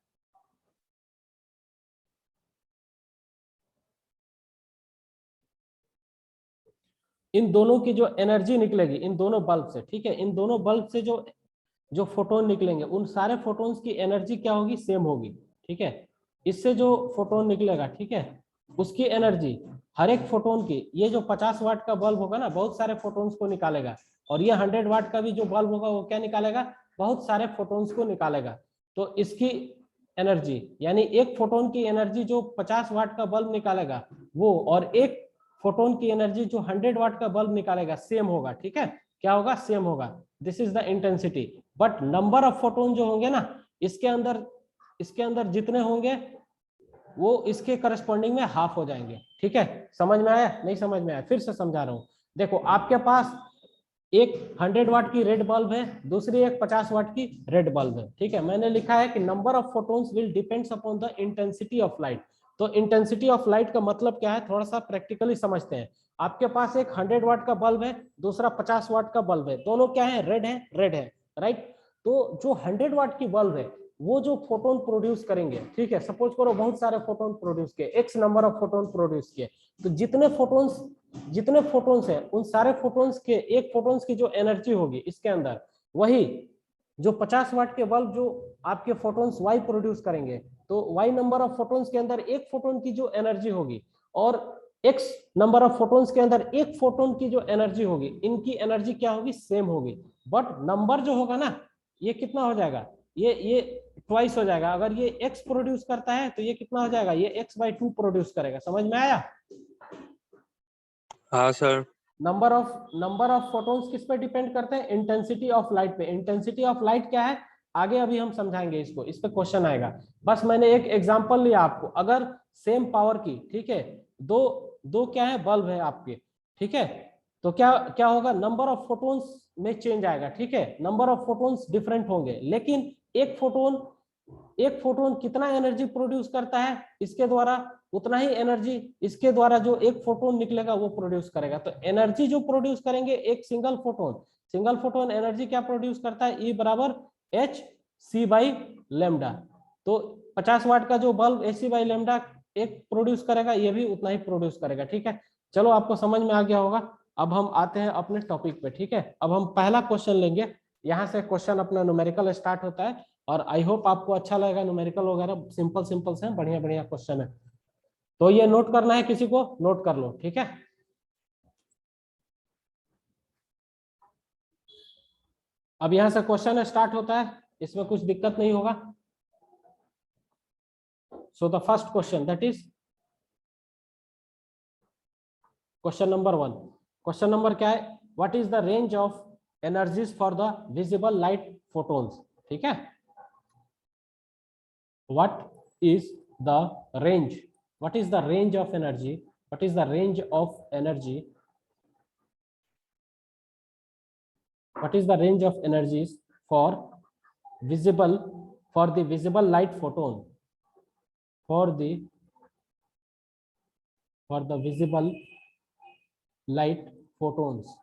इन दोनों की जो एनर्जी निकलेगी इन दोनों बल्ब से, ठीक है, इन दोनों बल्ब से जो जो फोटोन निकलेंगे उन सारे फोटोन्स की एनर्जी क्या होगी, सेम होगी। ठीक है, इससे जो फोटोन निकलेगा, ठीक है, उसकी एनर्जी हर एक फोटोन की, ये जो 50 वाट का बल्ब होगा ना, बहुत सारे फोटोन्स को निकालेगा, और ये 100 वाट का भी जो बल्ब होगा वो क्या निकालेगा, बहुत सारे फोटोन्स को निकालेगा। तो इसकी एनर्जी, यानी एक फोटोन की एनर्जी जो 50 वाट का बल्ब निकालेगा वो, और एक फोटोन की एनर्जी जो 100 वाट का बल्ब निकालेगा, सेम होगा। ठीक है, क्या होगा, सेम होगा, this is the intensity. But number of photon जो होंगे ना, इसके अंदर जितने होंगे वो इसके करस्पॉन्डिंग में हाफ हो जाएंगे। ठीक है, समझ में आया, नहीं समझ में आया, फिर से समझा रहा हूं। देखो आपके पास एक 100 वाट की रेड बल्ब है, दूसरी एक 50 वाट की रेड बल्ब है। ठीक है, मैंने लिखा है कि number of photons will depends upon the intensity of light. तो इंटेंसिटी ऑफ लाइट का मतलब क्या है, थोड़ा सा प्रैक्टिकली समझते हैं। आपके पास एक 100 वाट का बल्ब है, दूसरा 50 वाट का बल्ब है, दोनों क्या है, रेड है, राइट। तो जो 100 वाट की बल्ब है वो जो फोटोन प्रोड्यूस करेंगे, ठीक है, सपोज करो बहुत सारे फोटोन प्रोड्यूस किए, x number of photon produce किए, तो जितने फोटोन्स है उन सारे फोटोन्स के एक फोटोन्स की जो एनर्जी होगी इसके अंदर, वही जो 50 वाट के बल्ब जो आपके फोटोन्स वाई प्रोड्यूस करेंगे, तो वाई नंबर ऑफ फोटोन्स के अंदर एक फोटोन की जो एनर्जी होगी, और एक्स नंबर ऑफ फोटोन्स के अंदर एक फोटोन की जो एनर्जी होगी, इनकी एनर्जी क्या होगी, सेम होगी। बट नंबर जो होगा ना, ये कितना हो जाएगा, ये ट्वाइस हो जाएगा। अगर ये एक्स प्रोड्यूस करता है तो ये कितना हो जाएगा, ये x/2 प्रोड्यूस करेगा। समझ में आया? हाँ सर। नंबर ऑफ फोटोन्स किस पे डिपेंड करते हैं, इंटेंसिटी ऑफ लाइट पे। इंटेंसिटी ऑफ लाइट क्या है, आगे अभी हम समझाएंगे इसको, इस पे क्वेश्चन आएगा। बस मैंने एक एग्जांपल लिया आपको, अगर सेम पावर की, ठीक है, दो क्या है, बल्ब है आपके, ठीक है, तो क्या क्या होगा, नंबर ऑफ फोटोन्स में चेंज आएगा। ठीक है, नंबर ऑफ फोटोन्स डिफरेंट होंगे, लेकिन एक फोटोन कितना एनर्जी प्रोड्यूस करता है इसके द्वारा, उतना ही एनर्जी इसके द्वारा जो एक फोटोन निकलेगा वो प्रोड्यूस करेगा। तो एनर्जी जो प्रोड्यूस करेंगे एक सिंगल फोटोन एनर्जी क्या प्रोड्यूस करता है, E बराबर hc/λ। तो 50 वाट का जो बल्ब hc/λ एक प्रोड्यूस करेगा, ये भी उतना ही प्रोड्यूस करेगा। ठीक है, चलो आपको समझ में आ गया होगा। अब हम आते हैं अपने टॉपिक पे। ठीक है, अब हम पहला क्वेश्चन लेंगे, यहाँ से क्वेश्चन अपना न्यूमेरिकल स्टार्ट होता है, और आई होप आपको अच्छा लगेगा। न्यूमेरिकल वगैरह सिंपल से बढ़िया बढ़िया क्वेश्चन है, तो ये नोट करना है, किसी को नोट कर लो। ठीक है, अब यहां से क्वेश्चन स्टार्ट होता है, इसमें कुछ दिक्कत नहीं होगा। So the first question, that is question number 1। Question number क्या है, what is the range of energies for the visible light photons. ठीक है, what is the range, what is the range of energy, what is the range of energy, what is the range of energies for visible, for the visible light photon, for the visible light photons।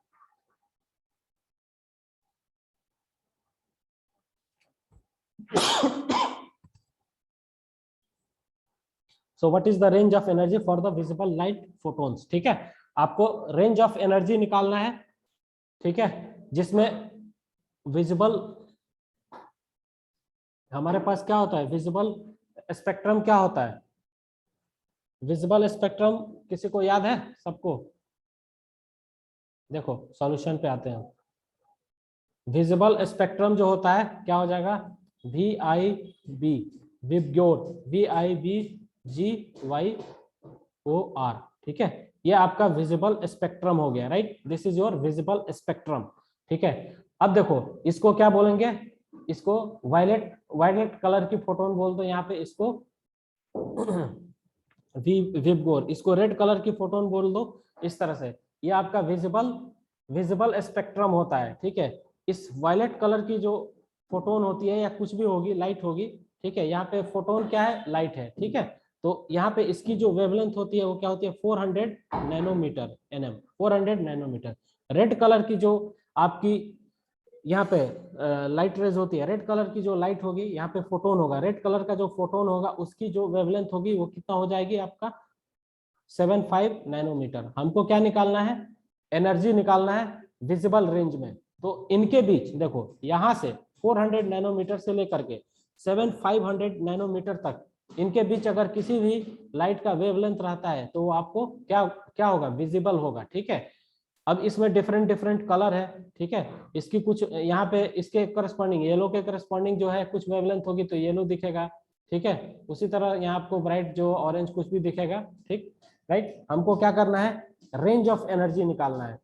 so what is the range of energy for the visible light photons। ठीक है, आपको रेंज ऑफ एनर्जी निकालना है। ठीक है, जिसमें विजिबल, हमारे पास क्या होता है, विजिबल स्पेक्ट्रम क्या होता है, विजिबल स्पेक्ट्रम किसी को याद है, सबको। देखो सॉल्यूशन पे आते हैं। विजिबल स्पेक्ट्रम जो होता है क्या हो जाएगा, VIB, विबग्योर, VIBGYOR। ठीक है, ये आपका विजिबल स्पेक्ट्रम हो गया, right, this is your visible spectrum. ठीक है, अब देखो इसको क्या बोलेंगे, इसको वायलेट, वायलेट कलर की फोटोन बोल दो यहाँ पे, इसको विबगोर, इसको रेड कलर की फोटोन बोल दो, इस तरह से। ये आपका विजिबल स्पेक्ट्रम होता है। ठीक है, इस वायलेट कलर की जो फोटोन होती है या कुछ भी होगी, लाइट होगी। ठीक है, यहाँ पे फोटोन क्या है, लाइट है। ठीक है, तो यहाँ पे इसकी जो वेवलेंथ होती है वो क्या होती है, 400 nanometre NM, 400 nanometre. Red colour की जो आपकी यहाँ पे लाइट रेज होती है, रेड कलर की जो लाइट होगी, यहाँ पे फोटोन होगा, रेड कलर का जो फोटोन होगा उसकी जो वेवलेंथ होगी वो कितना हो जाएगी आपका, 75 नैनोमीटर। हमको क्या निकालना है, एनर्जी निकालना है विजिबल रेंज में। तो इनके बीच देखो, यहाँ से 400 नैनोमीटर से लेकर के 7500 नैनोमीटर तक, इनके बीच अगर किसी भी लाइट का वेवलेंथ रहता है तो वो आपको क्या क्या होगा, विजिबल होगा। ठीक है, अब इसमें डिफरेंट डिफरेंट कलर है। ठीक है, इसकी कुछ यहाँ पे इसके करस्पॉन्डिंग, येलो के करस्पॉन्डिंग जो है कुछ वेवलेंथ होगी तो येलो दिखेगा। ठीक है, उसी तरह यहाँ आपको ब्राइट जो ऑरेंज कुछ भी दिखेगा। ठीक, राइट, हमको क्या करना है, रेंज ऑफ एनर्जी निकालना है।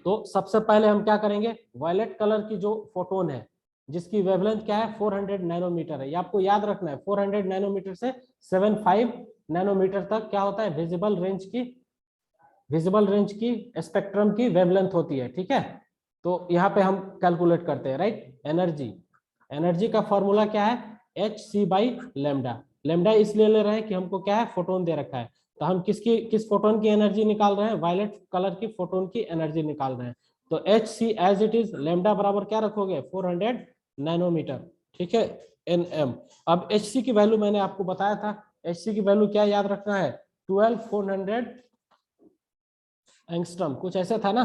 तो सबसे पहले हम क्या करेंगे, वायलेट कलर की जो फोटोन है जिसकी वेवलेंथ क्या है, 400 नैनोमीटर है, ये आपको याद रखना है। 400 नैनोमीटर से 75 नैनोमीटर तक क्या होता है, विजिबल रेंज की स्पेक्ट्रम की वेवलेंथ होती है। ठीक है, तो यहाँ पे हम कैलकुलेट करते हैं, राइट। एनर्जी का फॉर्मूला क्या है, hc/लैम्डा। लैम्डा इसलिए ले रहे हैं कि हमको क्या है, फोटोन दे रखा है, तो हम किस फोटोन की एनर्जी निकाल रहे हैं, वायलेट कलर की फोटोन की एनर्जी निकाल रहे हैं। तो hc as it is, lambda बराबर क्या रखोगे, 400 नैनोमीटर। ठीक है, NM। अब hc की वैल्यू मैंने आपको बताया था, hc की वैल्यू क्या याद रखना है, 12400 एंगस्ट्रम, कुछ ऐसे था ना।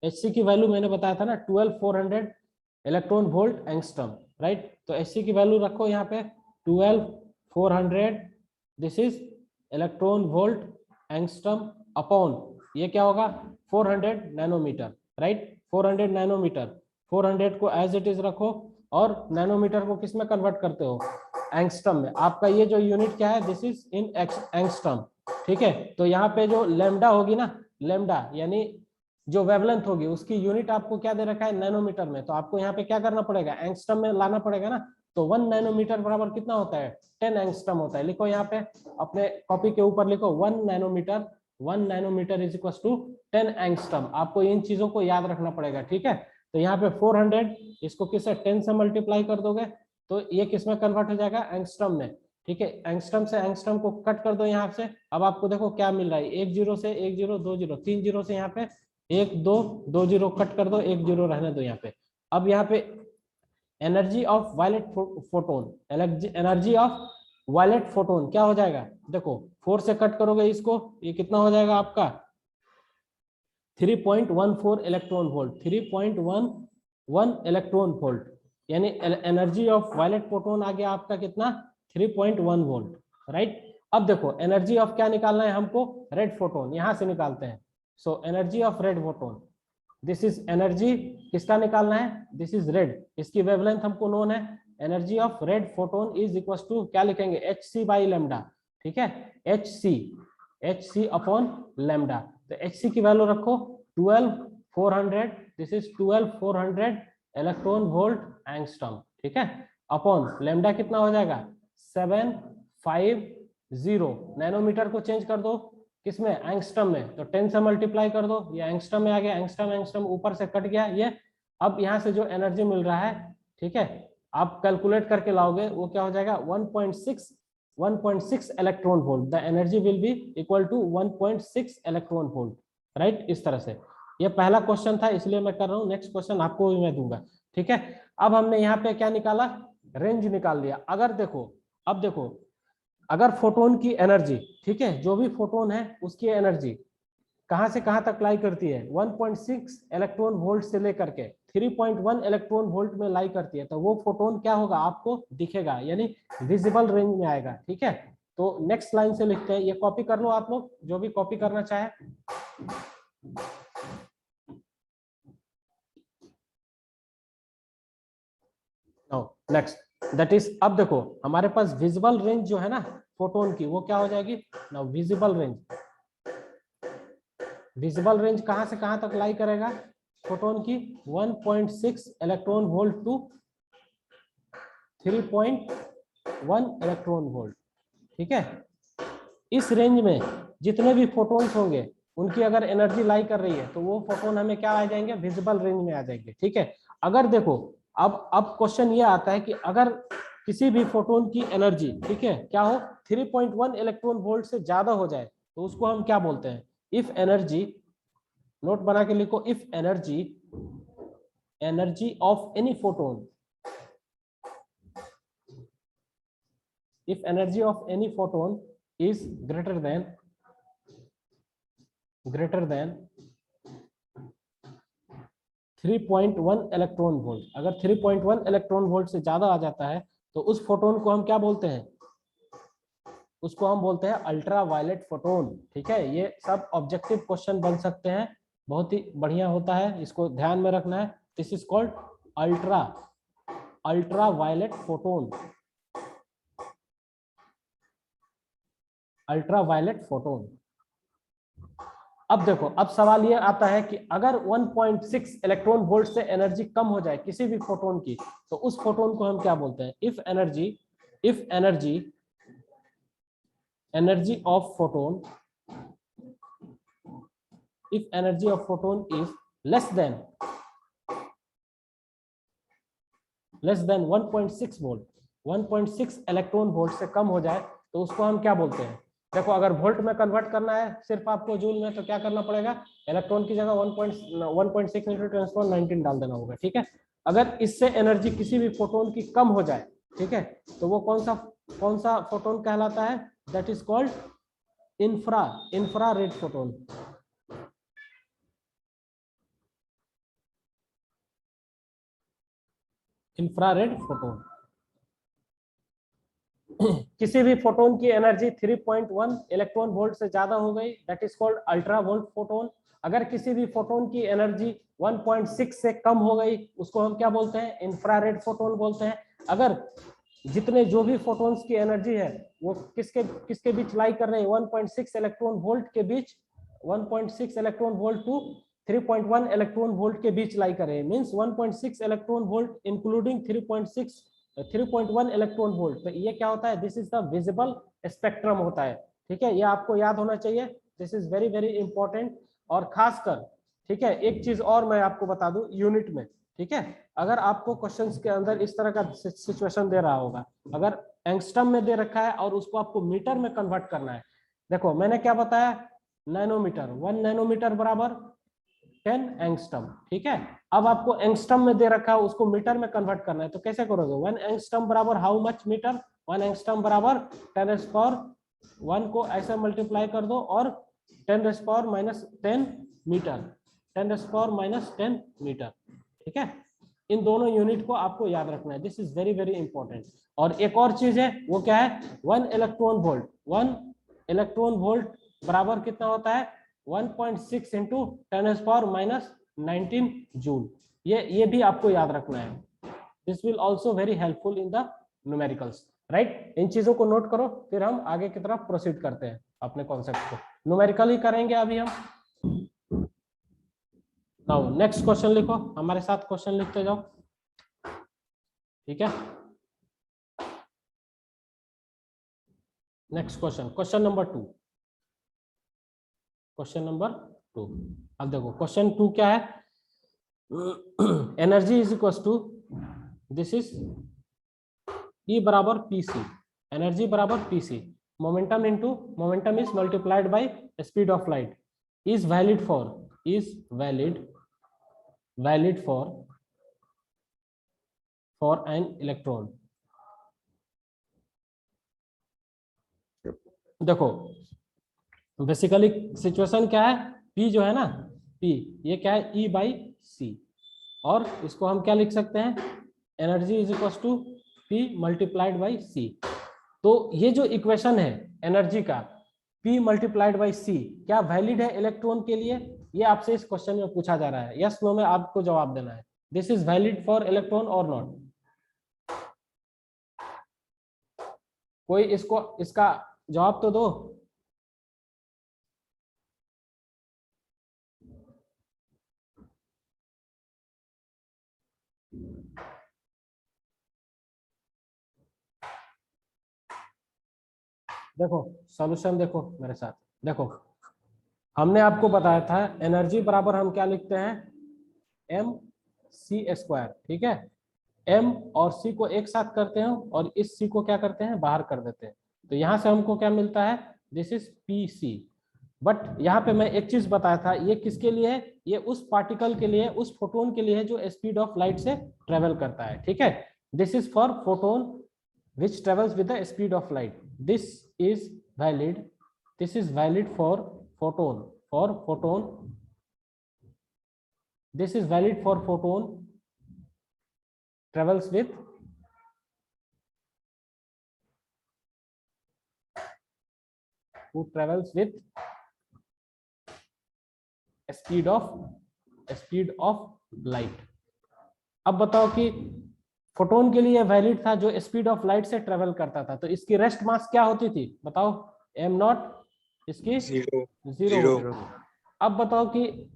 hc की वैल्यू मैंने बताया था ना, 12400 इलेक्ट्रॉन वोल्ट एंगस्ट्रम, राइट। तो hc की वैल्यू रखो यहाँ पे 12400, this is electron volt angstrom upon, ये क्या होगा, 400 नैनोमीटर, राइट। 400 नैनोमीटर, 400 को एज इट इज रखो और नैनोमीटर को किस में कन्वर्ट करते हो, एंगस्ट्रम में। आपका ये जो यूनिट क्या है, दिस इज इन एंगस्ट्रम। ठीक है, तो यहाँ पे जो लैम्डा होगी ना, लैम्डा यानी जो वेवलेंथ होगी उसकी यूनिट आपको क्या दे रखा है, नैनोमीटर में। तो आपको यहाँ पे क्या करना पड़ेगा, एंगस्ट्रम में लाना पड़ेगा ना। तो 1 नैनोमीटर बराबर कितना होता है, 10 एंगस्ट्रम होता है। लिखो यहाँ पे अपने कॉपी के ऊपर लिखो 1 nanometre is equal to 10 angstrom. आपको इन चीजों को याद रखना पड़ेगा। ठीक है, तो यहाँ पे 400 इसको किससे 10 से मल्टीप्लाई कर दोगे तो ये किस में कन्वर्ट हो जाएगा, एंगस्ट्रम में। ठीक है, एंगस्ट्रम से एंगस्ट्रम को कट कर दो यहाँ से। अब आपको देखो क्या मिल रहा है, 1 0 से 1 0, 2 0, 3 0 से यहाँ पे 1 2, 2 0 कट कर दो, 1 0 रहने दो यहाँ पे। अब यहाँ पे energy of violet photon, energy of violet photon क्या हो जाएगा, देखो 4 से कट करोगे इसको, ये कितना हो जाएगा आपका 3.14 इलेक्ट्रॉन वोल्ट, 3.11 इलेक्ट्रॉन वोल्ट, यानी एनर्जी ऑफ वायलेट फोटोन आ गया आपका कितना, 3.1 वोल्ट, राइट। अब देखो एनर्जी ऑफ क्या निकालना है हमको, रेड फोटोन, यहां से निकालते हैं। So energy of red photon, this is energy किसका निकालना है, दिस इज रेड, इसकी वेवलेंथ हमको नोन है। Energy of red photon is equal to क्या लिखेंगे, hc/लैम्डा। ठीक है, hc अपॉन लैम्डा। तो Hc की वैल्यू रखो 12400, this is 12400 electron volt angstrom, ठीक है, अपॉन लैम्डा कितना हो जाएगा 750, नैनोमीटर को चेंज कर दो किसमें, एंगस्ट्रॉम में, तो 10 से मल्टीप्लाई कर दो, ये एंगस्ट्रॉम में आ गया, एंगस्ट्रॉम ऊपर से कट गया ये। अब यहाँ से जो एनर्जी मिल रहा है, ठीक है, आप कैलकुलेट करके लाओगे, वो क्या हो जाएगा 1.6 electron volt, the energy will be equal to 1.6 electron volt, right, इस तरह से। ये पहला क्वेश्चन था इसलिए मैं कर रहा हूँ, नेक्स्ट क्वेश्चन आपको भी मैं दूंगा, ठीक है। अब हमने यहाँ पे क्या निकाला, रेंज निकाल लिया। अगर देखो, अब देखो, अगर फोटोन की एनर्जी, ठीक है, जो भी फोटोन है उसकी एनर्जी कहां से कहां तक लाई करती है, 1.6 इलेक्ट्रॉन वोल्ट से लेकर के 3.1 इलेक्ट्रॉन वोल्ट में लाई करती है, तो वो फोटोन क्या होगा, आपको दिखेगा, यानी विजिबल रेंज में आएगा, ठीक है। तो नेक्स्ट लाइन से लिखते हैं, ये कॉपी कर लो आप लोग, जो भी कॉपी करना चाहे। नेक्स्ट, दैट इज, अब देखो हमारे पास विजिबल रेंज जो है ना फोटोन की, वो क्या हो जाएगी ना, विजिबल रेंज, विजिबल रेंज कहां से कहां तक लाई करेगा फोटोन की, 1.6 electron volt to 3.1 electron volt, ठीक है। इस रेंज में जितने भी फोटोन्स होंगे उनकी अगर एनर्जी लाई कर रही है तो वो फोटोन हमें क्या आ जाएंगे, विजिबल रेंज में आ जाएंगे, ठीक है। अगर देखो, अब क्वेश्चन ये आता है कि अगर किसी भी फोटोन की एनर्जी, ठीक है, क्या हो 3.1 इलेक्ट्रॉन वोल्ट से ज्यादा हो जाए तो उसको हम क्या बोलते हैं, इफ एनर्जी, नोट बना के लिखो, if energy of any photon, if energy of any photon is greater than 3.1 electron volt, अगर 3.1 इलेक्ट्रॉन वोल्ट से ज्यादा आ जाता है तो उस फोटोन को हम क्या बोलते हैं, उसको हम बोलते हैं अल्ट्रा वायलेट फोटोन, ठीक है। ये सब ऑब्जेक्टिव क्वेश्चन बन सकते हैं, बहुत ही बढ़िया होता है, इसको ध्यान में रखना है। This is called ultraviolet photon, ultraviolet photon. अब देखो, अब सवाल ये आता है कि अगर 1.6 इलेक्ट्रॉन वोल्ट से एनर्जी कम हो जाए किसी भी फोटोन की, तो उस फोटोन को हम क्या बोलते हैं, if energy of photon is less than 1.6 volt, 1.6 electron volt से कम हो जाए तो उसको हम क्या बोलते हैं। देखो, अगर वोल्ट में कन्वर्ट करना है सिर्फ आपको जूल में, तो क्या करना पड़ेगा, इलेक्ट्रॉन की जगह 1.6 × 10⁻19 डाल देना होगा, ठीक है। अगर इससे एनर्जी किसी भी फोटोन की कम हो जाए, ठीक है, तो वो कौन सा फोटोन कहलाता है, that is called infrared photon. Infrared photon. किसी भी फोटोन की एनर्जी 3.1 इलेक्ट्रॉन वोल्ट से ज्यादा हो गई, that is called ultra volt photon. अगर किसी भी फोटोन की एनर्जी 1.6 से कम हो गई, उसको हम क्या बोलते हैं, इंफ्रारेड फोटोन बोलते हैं। अगर जितने जो भी फोटोन्स की एनर्जी है वो किसके बीच लाई कर रहे हैं, 1.6 इलेक्ट्रॉन वोल्ट के बीच, 1.6 electron volt to 3.1 electron volt के बीच लाई कर रहे हैं, means 1.6 electron volt including 3.1 electron volt. तो ये क्या होता है, this is the visible spectrum होता है, ठीक है। ये आपको याद होना चाहिए, this is very very important. और खासकर, ठीक है, एक चीज और मैं आपको बता दूं यूनिट में, ठीक है, अगर आपको क्वेश्चंस के अंदर इस तरह का सिचुएशन दे रहा होगा, अगर एंगस्ट्रम में दे रखा है और उसको आपको मीटर में कन्वर्ट करना है, देखो मैंने क्या बताया, नैनोमीटर, 1 नैनोमीटर बराबर 10 एंगस्ट्रम, ठीक है। अब आपको एंगस्ट्रम में दे रखा है, उसको मीटर में कन्वर्ट करना है, तो कैसे करोगे, 1 एंगस्ट्रम बराबर हाउ मच मीटर, 1 एंगस्ट्रम बराबर 10⁻1 को ऐसे मल्टीप्लाई कर दो और 10⁻10 मीटर, 10⁻10 मीटर, ठीक है। इन दोनों यूनिट को आपको याद रखना है, this is very very important. और एक और चीज है, वो क्या है, 1 इलेक्ट्रॉन वोल्ट बराबर कितना होता है, 1.6 × 10⁻19 जूल। ये भी आपको याद रखना है, this will also very helpful in the numericals, right. इन चीजों को नोट करो, फिर हम आगे की तरफ प्रोसीड करते हैं अपने कॉन्सेप्ट को, न्यूमेरिकल ही करेंगे अभी हम। नाउ नेक्स्ट क्वेश्चन लिखो, हमारे साथ क्वेश्चन लिखते जाओ, ठीक है। Next question, question number 2, question number 2। अब देखो क्वेश्चन 2 क्या है, energy is equal to, this is E बराबर PC, एनर्जी बराबर PC, momentum into, momentum is multiplied by speed of light, is valid for an electron. देखो बेसिकली सिचुएशन क्या है, P जो है ना, P ये क्या है, E/C, और इसको हम क्या लिख सकते हैं, energy is equal to P multiplied by C। तो ये जो इक्वेशन है एनर्जी का, P मल्टीप्लाइड बाई C, क्या वैलिड है इलेक्ट्रॉन के लिए, ये आपसे इस क्वेश्चन में पूछा जा रहा है। यस नो में आपको जवाब देना है, this is valid for electron और नॉट। कोई इसका जवाब तो दो। देखो सॉल्यूशन देखो मेरे साथ, देखो हमने आपको बताया था एनर्जी बराबर हम क्या लिखते हैं, mc², ठीक है। m और c को एक साथ करते हैं और इस c को क्या करते हैं, बाहर कर देते हैं। तो यहाँ से हमको क्या मिलता है, दिस इज pc। बट यहाँ पे मैं एक चीज बताया था, ये किसके लिए है, ये उस पार्टिकल के लिए, उस फोटोन के लिए है जो स्पीड ऑफ लाइट से ट्रेवल करता है, ठीक है। This is for photon which travels with the speed of light. This is valid for photon, this is valid for photon travels with speed of light। अब बताओ कि फोटोन के लिए वैलिड था जो स्पीड ऑफ लाइट से ट्रेवल करता था, तो इसकी रेस्ट मास क्या होती थी, बताओ, m0, इसकी 0। अब बताओ कि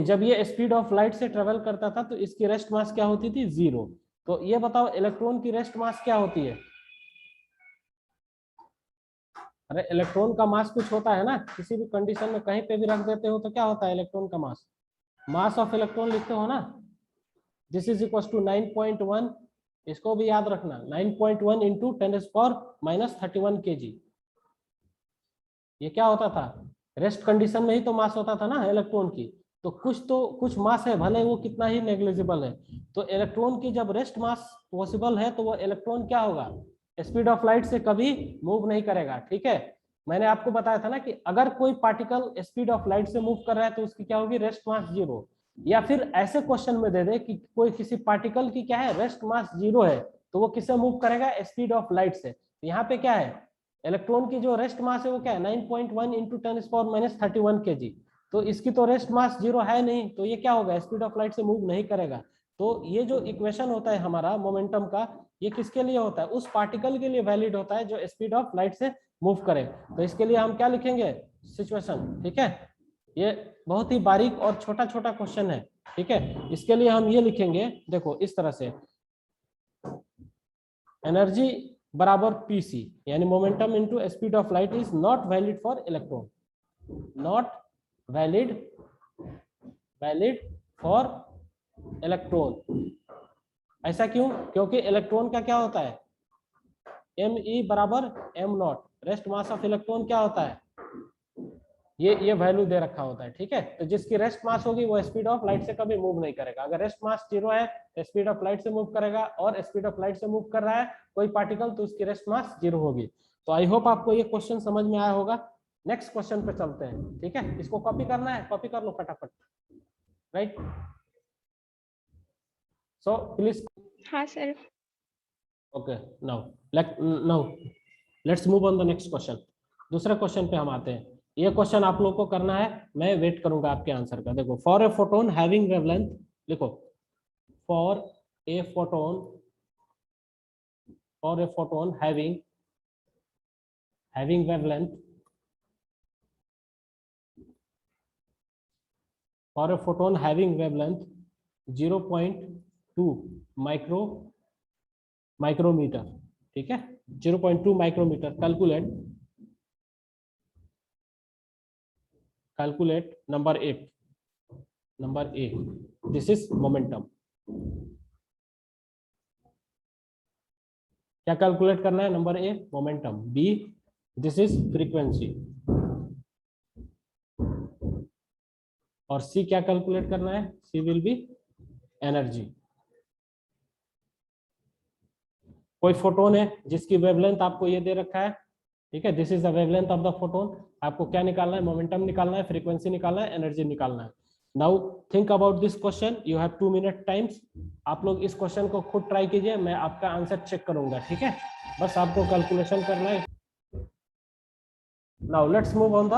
जब ये स्पीड ऑफ लाइट से ट्रेवल करता था तो इसकी रेस्ट मास क्या होती थी, 0। तो ये बताओ इलेक्ट्रॉन की रेस्ट मास क्या होती है। अरे इलेक्ट्रॉन का मास कुछ होता है ना, किसी भी कंडीशन में कहीं पे भी रख देते हो तो क्या होता है इलेक्ट्रॉन का मास, मास ऑफ इलेक्ट्रॉन लिखते हो ना, दिस इज इक्वल टू 9.1, इसको भी याद रखना, 9.1 इंटू 10⁻³ kg। ये क्या होता था, रेस्ट कंडीशन में ही तो मास होता था ना इलेक्ट्रॉन की, तो कुछ मास है, भले वो कितना ही नेग्लिजिबल है। तो इलेक्ट्रॉन की जब रेस्ट मास पॉसिबल है तो वो इलेक्ट्रॉन क्या होगा, स्पीड ऑफ लाइट से कभी मूव नहीं करेगा, ठीक है। मैंने आपको बताया था ना कि अगर कोई पार्टिकल स्पीड ऑफ लाइट से मूव कर रहा है तो उसकी क्या होगी, रेस्ट मास 0। या फिर ऐसे क्वेश्चन में दे दे कि कोई किसी पार्टिकल की क्या है, रेस्ट मास 0 है, तो वो किससे मूव करेगा, स्पीड ऑफ लाइट से। यहाँ पे क्या है, इलेक्ट्रॉन की जो रेस्ट मास है वो क्या है, 9.1 इंटू 10⁻³ kg। तो इसकी तो रेस्ट मास 0 है नहीं, तो ये क्या होगा, स्पीड ऑफ लाइट से मूव नहीं करेगा। तो ये जो इक्वेशन होता है हमारा मोमेंटम का, ये किसके लिए होता है, उस पार्टिकल के लिए वैलिड होता है जो स्पीड ऑफ लाइट से मूव करे। तो इसके लिए हम क्या लिखेंगे, सिचुएशन, ठीक है। ये बहुत ही बारीक और छोटा छोटा क्वेश्चन है, ठीक है। इसके लिए हम ये लिखेंगे, देखो इस तरह से, एनर्जी बराबर पीसी, यानी momentum into speed of light is not valid for electron, not valid for electron. ऐसा क्यों, क्योंकि इलेक्ट्रॉन का क्या होता है, me बराबर m0, rest mass of electron क्या होता है, ये वैल्यू दे रखा होता है, ठीक है। तो जिसकी रेस्ट मास होगी वो स्पीड ऑफ लाइट से कभी मूव नहीं करेगा। अगर रेस्ट मास 0 है तो स्पीड ऑफ लाइट से मूव करेगा, और स्पीड ऑफ लाइट से मूव कर रहा है कोई पार्टिकल तो उसकी रेस्ट मास 0 होगी। तो आई होप आपको ये क्वेश्चन समझ में आया होगा। नेक्स्ट क्वेश्चन पे चलते हैं, ठीक है। इसको कॉपी करना है, कॉपी कर लो फटाफट, राइट। सो प्लीज, हाँ sir. Okay, now let's move on the next question. दूसरे क्वेश्चन पे हम आते हैं। ये क्वेश्चन आप लोगों को करना है, मैं वेट करूंगा आपके आंसर का। देखो, for a photon having wavelength, लिखो, for a photon having wavelength for a photon having wavelength 0.2 micrometer, ठीक है, 0.2 micrometer. Calculate number 8 this is momentum. क्या कैलकुलेट करना है? Number A momentum, B this is frequency, और सी क्या कैलकुलेट करना है? C will be energy. कोई फोटोन है जिसकी वेवलेंथ आपको ये दे रखा है, ठीक है, this is the wavelength of the photon. आपको क्या निकालना है? मोमेंटम निकालना है, फ्रीक्वेंसी निकालना है, एनर्जी निकालना है। Now think about this question, you have 2 minute times. आप लोग इस क्वेश्चन को खुद ट्राई कीजिए, मैं आपका आंसर चेक करूंगा, ठीक है, बस आपको कैलकुलेशन करना है। Now let's move on the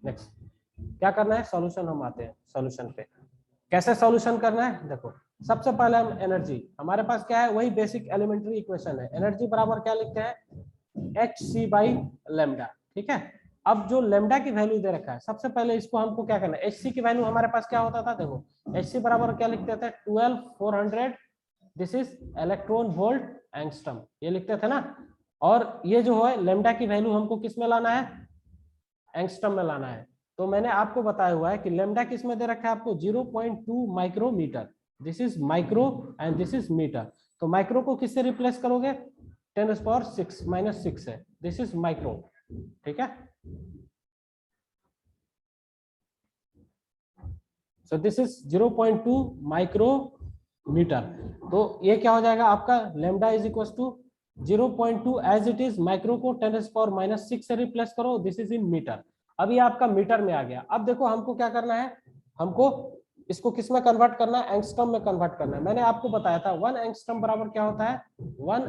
next. क्या करना है? सॉल्यूशन हम आते हैं सॉल्यूशन पे। कैसे सॉल्यूशन करना है? देखो, सबसे पहले हम एनर्जी, हमारे पास क्या है? वही बेसिक एलिमेंट्री इक्वेशन है। एनर्जी बराबर क्या लिखते हैं? hc बाई लेमडा, ठीक है। अब जो लेमडा की वैल्यू दे रखा है, सबसे पहले इसको हमको क्या करना है? hc की वैल्यू हमारे पास क्या होता था? देखो, hc बराबर क्या लिखते थे? 12400, this is electron volt angstrom, ये लिखते थे ना। और ये जो है लेमडा की वैल्यू हमको किस में लाना है? एंगस्ट्रम में लाना है। तो मैंने आपको बताया हुआ है कि लेमडा किस में दे रखा है आपको? 0.2 micrometre, this is micro and this is metre. तो माइक्रो को किससे रिप्लेस करोगे? 10⁻6 -6 है, दिस इज माइक्रो, ठीक है। So this is 0.2 micrometre. तो ये क्या हो जाएगा आपका? Lambda is equal to 0.2 as it is, micro को 10⁻6 से रिप्लेस करो, दिस इज इन मीटर। अब ये आपका मीटर में आ गया। अब देखो हमको क्या करना है? हमको इसको किस में कन्वर्ट करना है? एंगस्ट्रम में कन्वर्ट करना है। मैंने आपको बताया था 1 एंगस्ट्रम बराबर क्या होता है? 1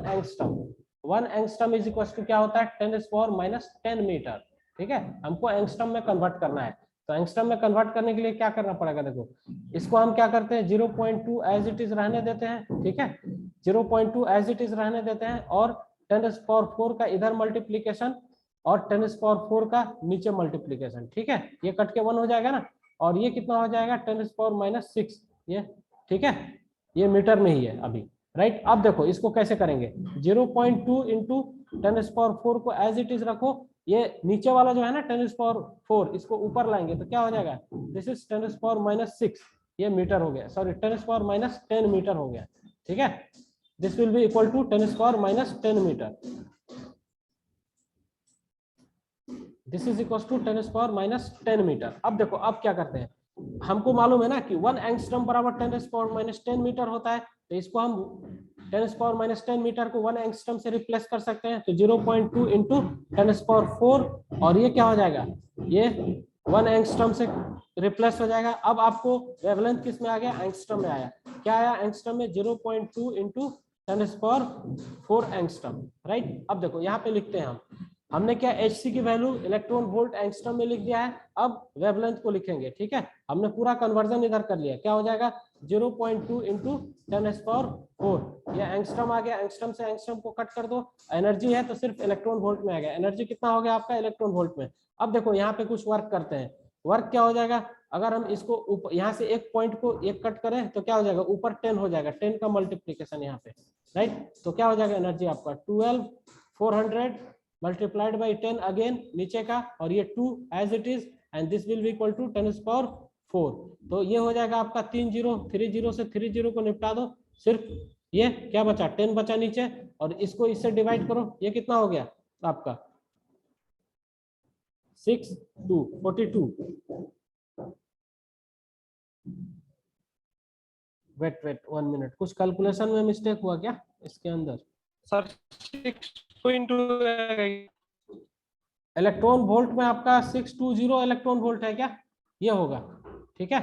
एंगस्ट्रम इज इक्वल टू क्या होता है? 10⁻10 मीटर, ठीक है। हमको एंगस्ट्रम में कन्वर्ट करना है। तो एंगस्ट्रम में कन्वर्ट करने के लिए क्या करना पड़ेगा? देखो, इसको हम क्या करते हैं? 0.2 एज इट इज रहने देते हैं, ठीक है, 0.2 एज इट इज रहने देते हैं, और 10⁻4 का इधर मल्टीप्लीकेशन और 10⁻4 का नीचे मल्टीप्लीकेशन, ठीक है। ये कट के 1 हो जाएगा ना, और ये कितना हो जाएगा? 10⁻6, ये, ठीक है, ये मीटर में ही है अभी, राइट। अब देखो इसको कैसे करेंगे? 0.2 इंटू 10⁻4 को एज इट इज रखो, ये नीचे वाला जो है ना 10⁻4, इसको ऊपर लाएंगे तो क्या हो जाएगा? दिस इज 10⁻6, ये मीटर हो गया, सॉरी 10⁻10 मीटर हो गया, ठीक है। This will be equal to 10⁻10 metre, this is equal to 10⁻10 metre. अब देखो, अब क्या करते हैं? हमको मालूम है ना कि 1 एंगस्ट्रम बराबर 10⁻10 मीटर होता है, तो इसको हम 10⁻10 मीटर को 1 एंगस्ट्रम से रिप्लेस कर सकते हैं। तो 0.2 इंटू 10⁻4, और ये क्या हो जाएगा? ये 1 एंगस्ट्रम से रिप्लेस हो जाएगा। अब आपको वेवलेंथ किस में आ गया? एंगस्ट्रम में आया। क्या आया एंगस्ट्रम में? 0.2 इंटू 10⁻4 एंगस्ट्रम, राइट। अब देखो यहाँ पे लिखते हैं हमने क्या hc की वैल्यू इलेक्ट्रॉन वोल्ट एंगस्ट्रम में लिख दिया है। अब वेवलेंथ को लिखेंगे, ठीक है। हमने पूरा कन्वर्जन इधर कर लिया। क्या हो जाएगा? 0.2 इंटू 10⁻4, ये एंगस्ट्रम आ गया। एंगस्ट्रम से एंगस्ट्रम को कट कर दो, एनर्जी है तो सिर्फ इलेक्ट्रॉन वोल्ट में आ गया। एनर्जी कितना हो गया आपका? इलेक्ट्रॉन वोल्ट में। अब देखो यहाँ पे कुछ वर्क करते हैं। वर्क क्या हो जाएगा? अगर हम इसको यहाँ से एक पॉइंट को एक कट करें तो क्या हो जाएगा? ऊपर 10 हो जाएगा, 10 का मल्टीप्लीकेशन यहाँ पे, राइट। तो क्या हो जाएगा एनर्जी आपका? 12400 मल्टीप्लाइड बाई 10 अगेन नीचे का, और ये 2 as it is, and this will be equal to 10⁻4। तो ये हो जाएगा आपका 3 0, 3 0 से 3 0 को निपटा दो, सिर्फ ये क्या बचा? 10 बचा नीचे, और इसको इससे डिवाइड करो, ये कितना हो गया आपका? 6 2 42। वेट 1 मिनट, कुछ कैलकुलेशन में मिस्टेक हुआ क्या इसके अंदर? सर 6.2 इलेक्ट्रॉन वोल्ट में आपका 620 इलेक्ट्रॉन वोल्ट है क्या? ये होगा, ठीक है,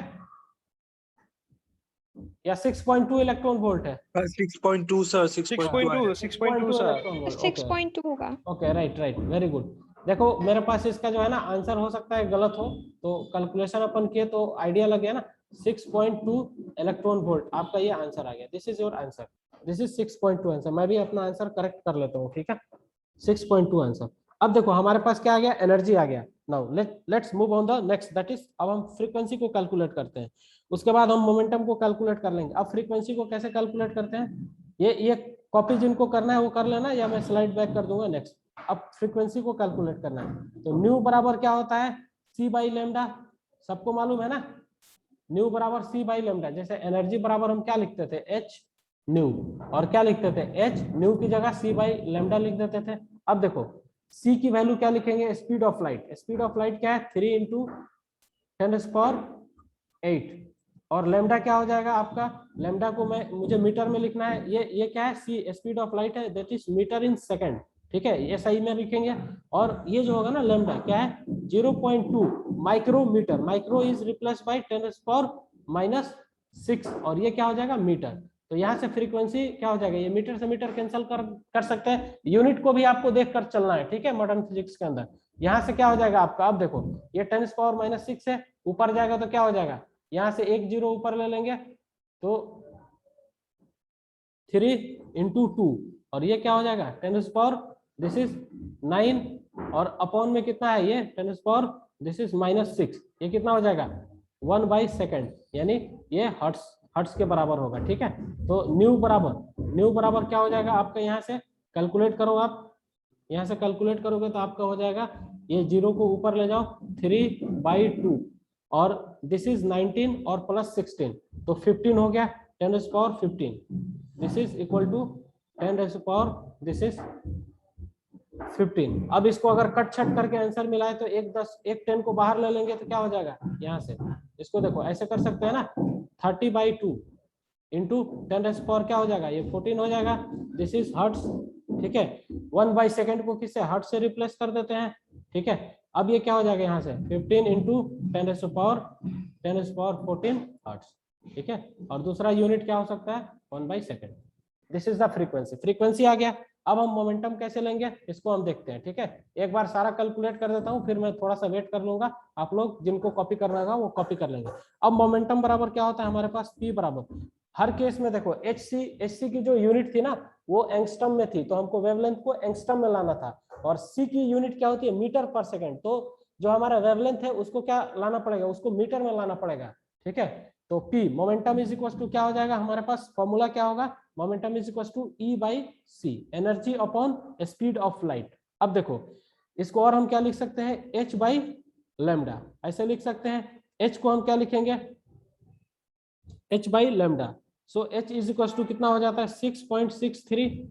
या 6.2 इलेक्ट्रॉन वोल्ट है? 6.2 सर, 6.2 6.2 सर, 6.2 होगा। Okay, right right, very good. देखो मेरे पास इसका जो है ना आंसर हो सकता है गलत हो, तो कैलकुलेशन अपन किए तो आइडिया लग गया ना। 6.2 इलेक्ट्रॉन वोल्ट आपका ये आंसर आ गया। This is your answer, this is 6.2 answer. मैं भी अपना आंसर करेक्ट कर लेता हूँ, ठीक है, 6.2 आंसर। अब देखो हमारे पास क्या आ गया, एनर्जी आ गया। Now let's move on the next, that is अब हम फ्रीक्वेंसी को कैलकुलेट करते हैं, उसके बाद हम मोमेंटम को कैलकुलेट कर लेंगे। अब फ्रीक्वेंसी को कैसे कैलकुलेट करते हैं, ये कॉपी जिनको करना है वो कर लेना, या मैं स्लाइड बैक कर दूंगा नेक्स्ट। अब फ्रीक्वेंसी को कैलकुलेट करना है, तो न्यू बराबर क्या होता है, सी बाई लेमडा, सबको मालूम है ना, न्यू बराबर सी बाई लेमडा। जैसे एनर्जी बराबर हम क्या लिखते थे, एच न्यू, और क्या लिखते थे, एच न्यू की जगह सी बाई लेमडा लिख देते थे। अब देखो सी की वैल्यू क्या लिखेंगे, speed of light, speed of light क्या है 3 इंटू 10⁸ और लेमडा क्या हो जाएगा आपका, लेमडा को मुझे मीटर में लिखना है, ये क्या है, सी स्पीड ऑफ लाइट है, that is metre in second, ठीक है, ये सही में लिखेंगे। और ये जो होगा ना लेमडा क्या है 0.2 micrometre, micro is replace by 10⁻⁻⁶, और ये क्या हो जाएगा मीटर। तो यहाँ से फ्रीक्वेंसी क्या हो जाएगा, ये मीटर से मीटर कैंसिल कर सकते हैं, यूनिट को भी आपको देख कर चलना है, ठीक है, मॉडर्न फिजिक्स के अंदर। यहाँ से क्या हो जाएगा आपका, अब देखो ये 10⁻⁻⁶ है, ऊपर जाएगा तो क्या हो जाएगा, यहाँ से एक जीरो ऊपर ले लेंगे तो 3 इंटू 2, और ये क्या हो जाएगा 10⁻, दिस इज 9, और अपॉन में कितना है ये 10⁻, दिस इज -6, ये कितना हो जाएगा 1/सेकंड, यानी ये हर्ट्स के बराबर होगा, ठीक है। तो न्यू बराबर क्या हो जाएगा आपका, यहाँ से कैलकुलेट करो आप, यहाँ से कैलकुलेट करोगे तो आपका हो जाएगा, ये जीरो को ऊपर ले जाओ 3/2, और दिस इज 19 और प्लस 16 तो 15 हो गया 10⁻15, this is equal to 10⁻, this is 15। अब इसको अगर कट छट करके आंसर मिलाए तो एक 10 को बाहर ले लेंगे तो क्या हो जाएगा, यहाँ से इसको देखो ऐसे कर सकते हैं ना, 30/2 इंटू 10⁻, क्या हो जाएगा ये 14 हो जाएगा, दिस इज हर्ट्स, ठीक है। 1/सेकंड को किससे, हर्ट्स से रिप्लेस कर देते हैं, ठीक है। अब ये क्या हो जाएगा यहाँ से 15 इंटू 10⁻14 हर्ट्स, ठीक है। और दूसरा यूनिट क्या हो सकता है 1/सेकंड। दिस इज द फ्रीक्वेंसी आ गया। अब हम मोमेंटम कैसे लेंगे इसको हम देखते हैं, ठीक है। एक बार सारा कैलकुलेट कर देता हूँ, फिर मैं थोड़ा सा वेट कर लूंगा, आप लोग जिनको कॉपी करना होगा वो कॉपी कर लेंगे। अब मोमेंटम बराबर क्या होता है हमारे पास, पी बराबर, हर केस में देखो एचसी की जो यूनिट थी ना वो एंगस्ट्रम में थी, तो हमको वेवलेंथ को एंगस्ट्रम में लाना था, और सी की यूनिट क्या होती है मीटर पर सेकंड, तो जो हमारा वेवलेंथ है उसको क्या लाना पड़ेगा, उसको मीटर में लाना पड़ेगा, ठीक है। तो P momentum is equal to क्या हो जाएगा, हमारे पास फॉर्मूला क्या होगा, momentum is equal to E/c, energy upon speed of light. अब देखो इसको और हम क्या लिख सकते हैं, h/λ, ऐसे लिख सकते हैं। h को हम क्या लिखेंगे, h/λ, so h is equal to कितना हो जाता है 6.63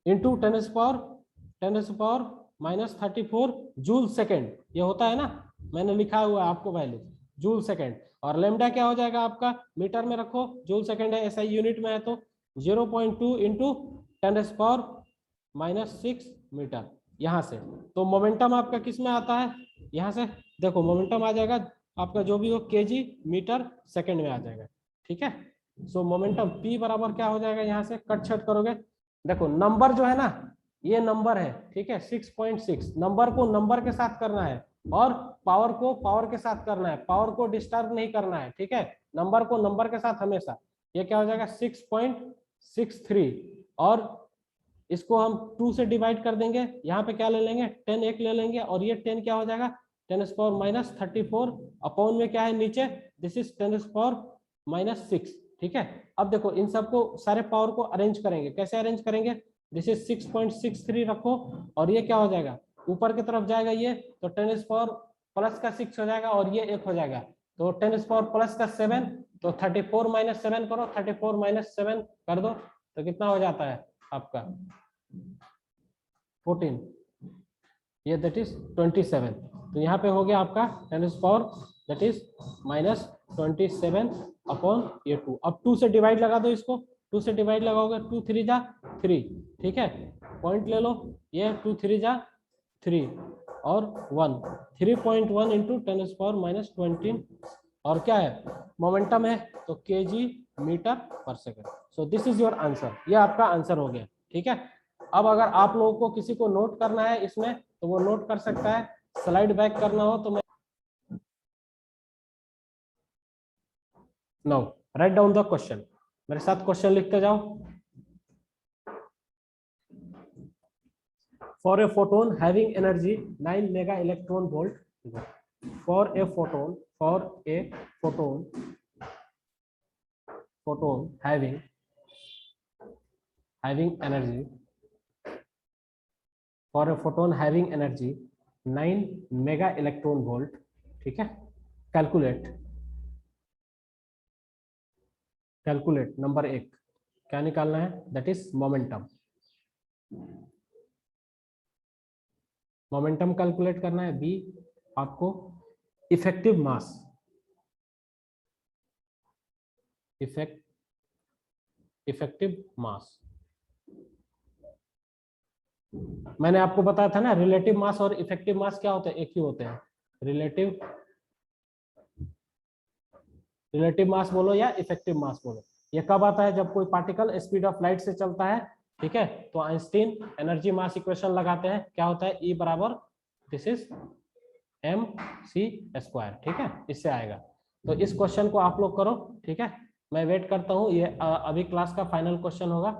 इंटू 10⁻⁻34 जूल सेकेंड, ये होता है ना, मैंने लिखा हुआ है आपको वैल्यू जूल सेकेंड, और लेमडा क्या हो जाएगा आपका, मीटर में रखो, जूल सेकेंड है, ऐसा यूनिट में है तो 0.2 इंटू 10⁻⁻6 मीटर, यहाँ से। तो मोमेंटम आपका किस में आता है, यहाँ से देखो मोमेंटम आ जाएगा आपका जो भी हो केजी मीटर सेकंड में आ जाएगा, ठीक है। सो मोमेंटम पी बराबर क्या हो जाएगा, यहाँ से कट छट करोगे, देखो नंबर जो है ना ये नंबर है, ठीक है, 6.6, नंबर को नंबर के साथ करना है और पावर को पावर के साथ करना है, पावर को डिस्टर्ब नहीं करना है, ठीक है, नंबर को नंबर के साथ हमेशा। ये क्या हो जाएगा 6.63, और इसको हम 2 से डिवाइड कर देंगे, यहाँ पे क्या ले लेंगे 10 एक ले लेंगे, और ये 10 क्या हो जाएगा 10⁻⁻34 अपॉन में क्या है नीचे, दिस इज 10⁻⁻6, ठीक है। अब देखो इन सबको सारे पावर को अरेंज करेंगे, कैसे अरेंज करेंगे, दिस इज 6.63 रखो, और ये क्या हो जाएगा ऊपर की तरफ जाएगा ये, तो 10⁻+ का 6 हो जाएगा, और ये 1 हो जाएगा, तो 10⁻+ का 7, तो 34 - 7 करो, 34 - 7 कर दो तो कितना हो जाता है आपका 14, ये दैट इज 27, तो यहाँ पे हो गया आपका 10⁻, दैट इज -27 अपॉन ये 2। अब 2 से डिवाइड लगा दो इसको, 2 से डिवाइड लगाओगे 2 3 जा 3, ठीक है, पॉइंट ले लो, ये 2 3 जा 3 और 1, 3.1 इंटू 10⁻⁻20, और क्या है मोमेंटम है तो केजी मीटर पर second. So this is your answer, ये आपका आंसर हो गया, ठीक है। अब अगर आप लोगों को किसी को नोट करना है इसमें तो वो नोट कर सकता है, स्लाइड बैक करना हो तो मैं now write down the question, मेरे साथ क्वेश्चन लिखते जाओ। For a photon having energy 9 mega electron volt, for a photon having energy, for a photon having energy 9 mega electron volt, ठीक है। कैलकुलेट नंबर 1 क्या निकालना है, that is momentum. Momentum calculate करना है। बी आपको इफेक्टिव मास, इफेक्टिव मास मैंने आपको बताया था ना, रिलेटिव मास और इफेक्टिव मास क्या होते हैं, एक ही होते हैं। रिलेटिव मास बोलो या इफेक्टिव मास बोलो, ये कब आता है, जब कोई पार्टिकल स्पीड ऑफ लाइट से चलता है, ठीक है। तो आइंस्टीन एनर्जी मास इक्वेशन लगाते हैं, क्या होता है, E बराबर दिस इज mc², ठीक है, इससे आएगा। तो इस क्वेश्चन को आप लोग करो, ठीक है। मैं वेट करता हूँ, ये अभी क्लास का फाइनल क्वेश्चन होगा।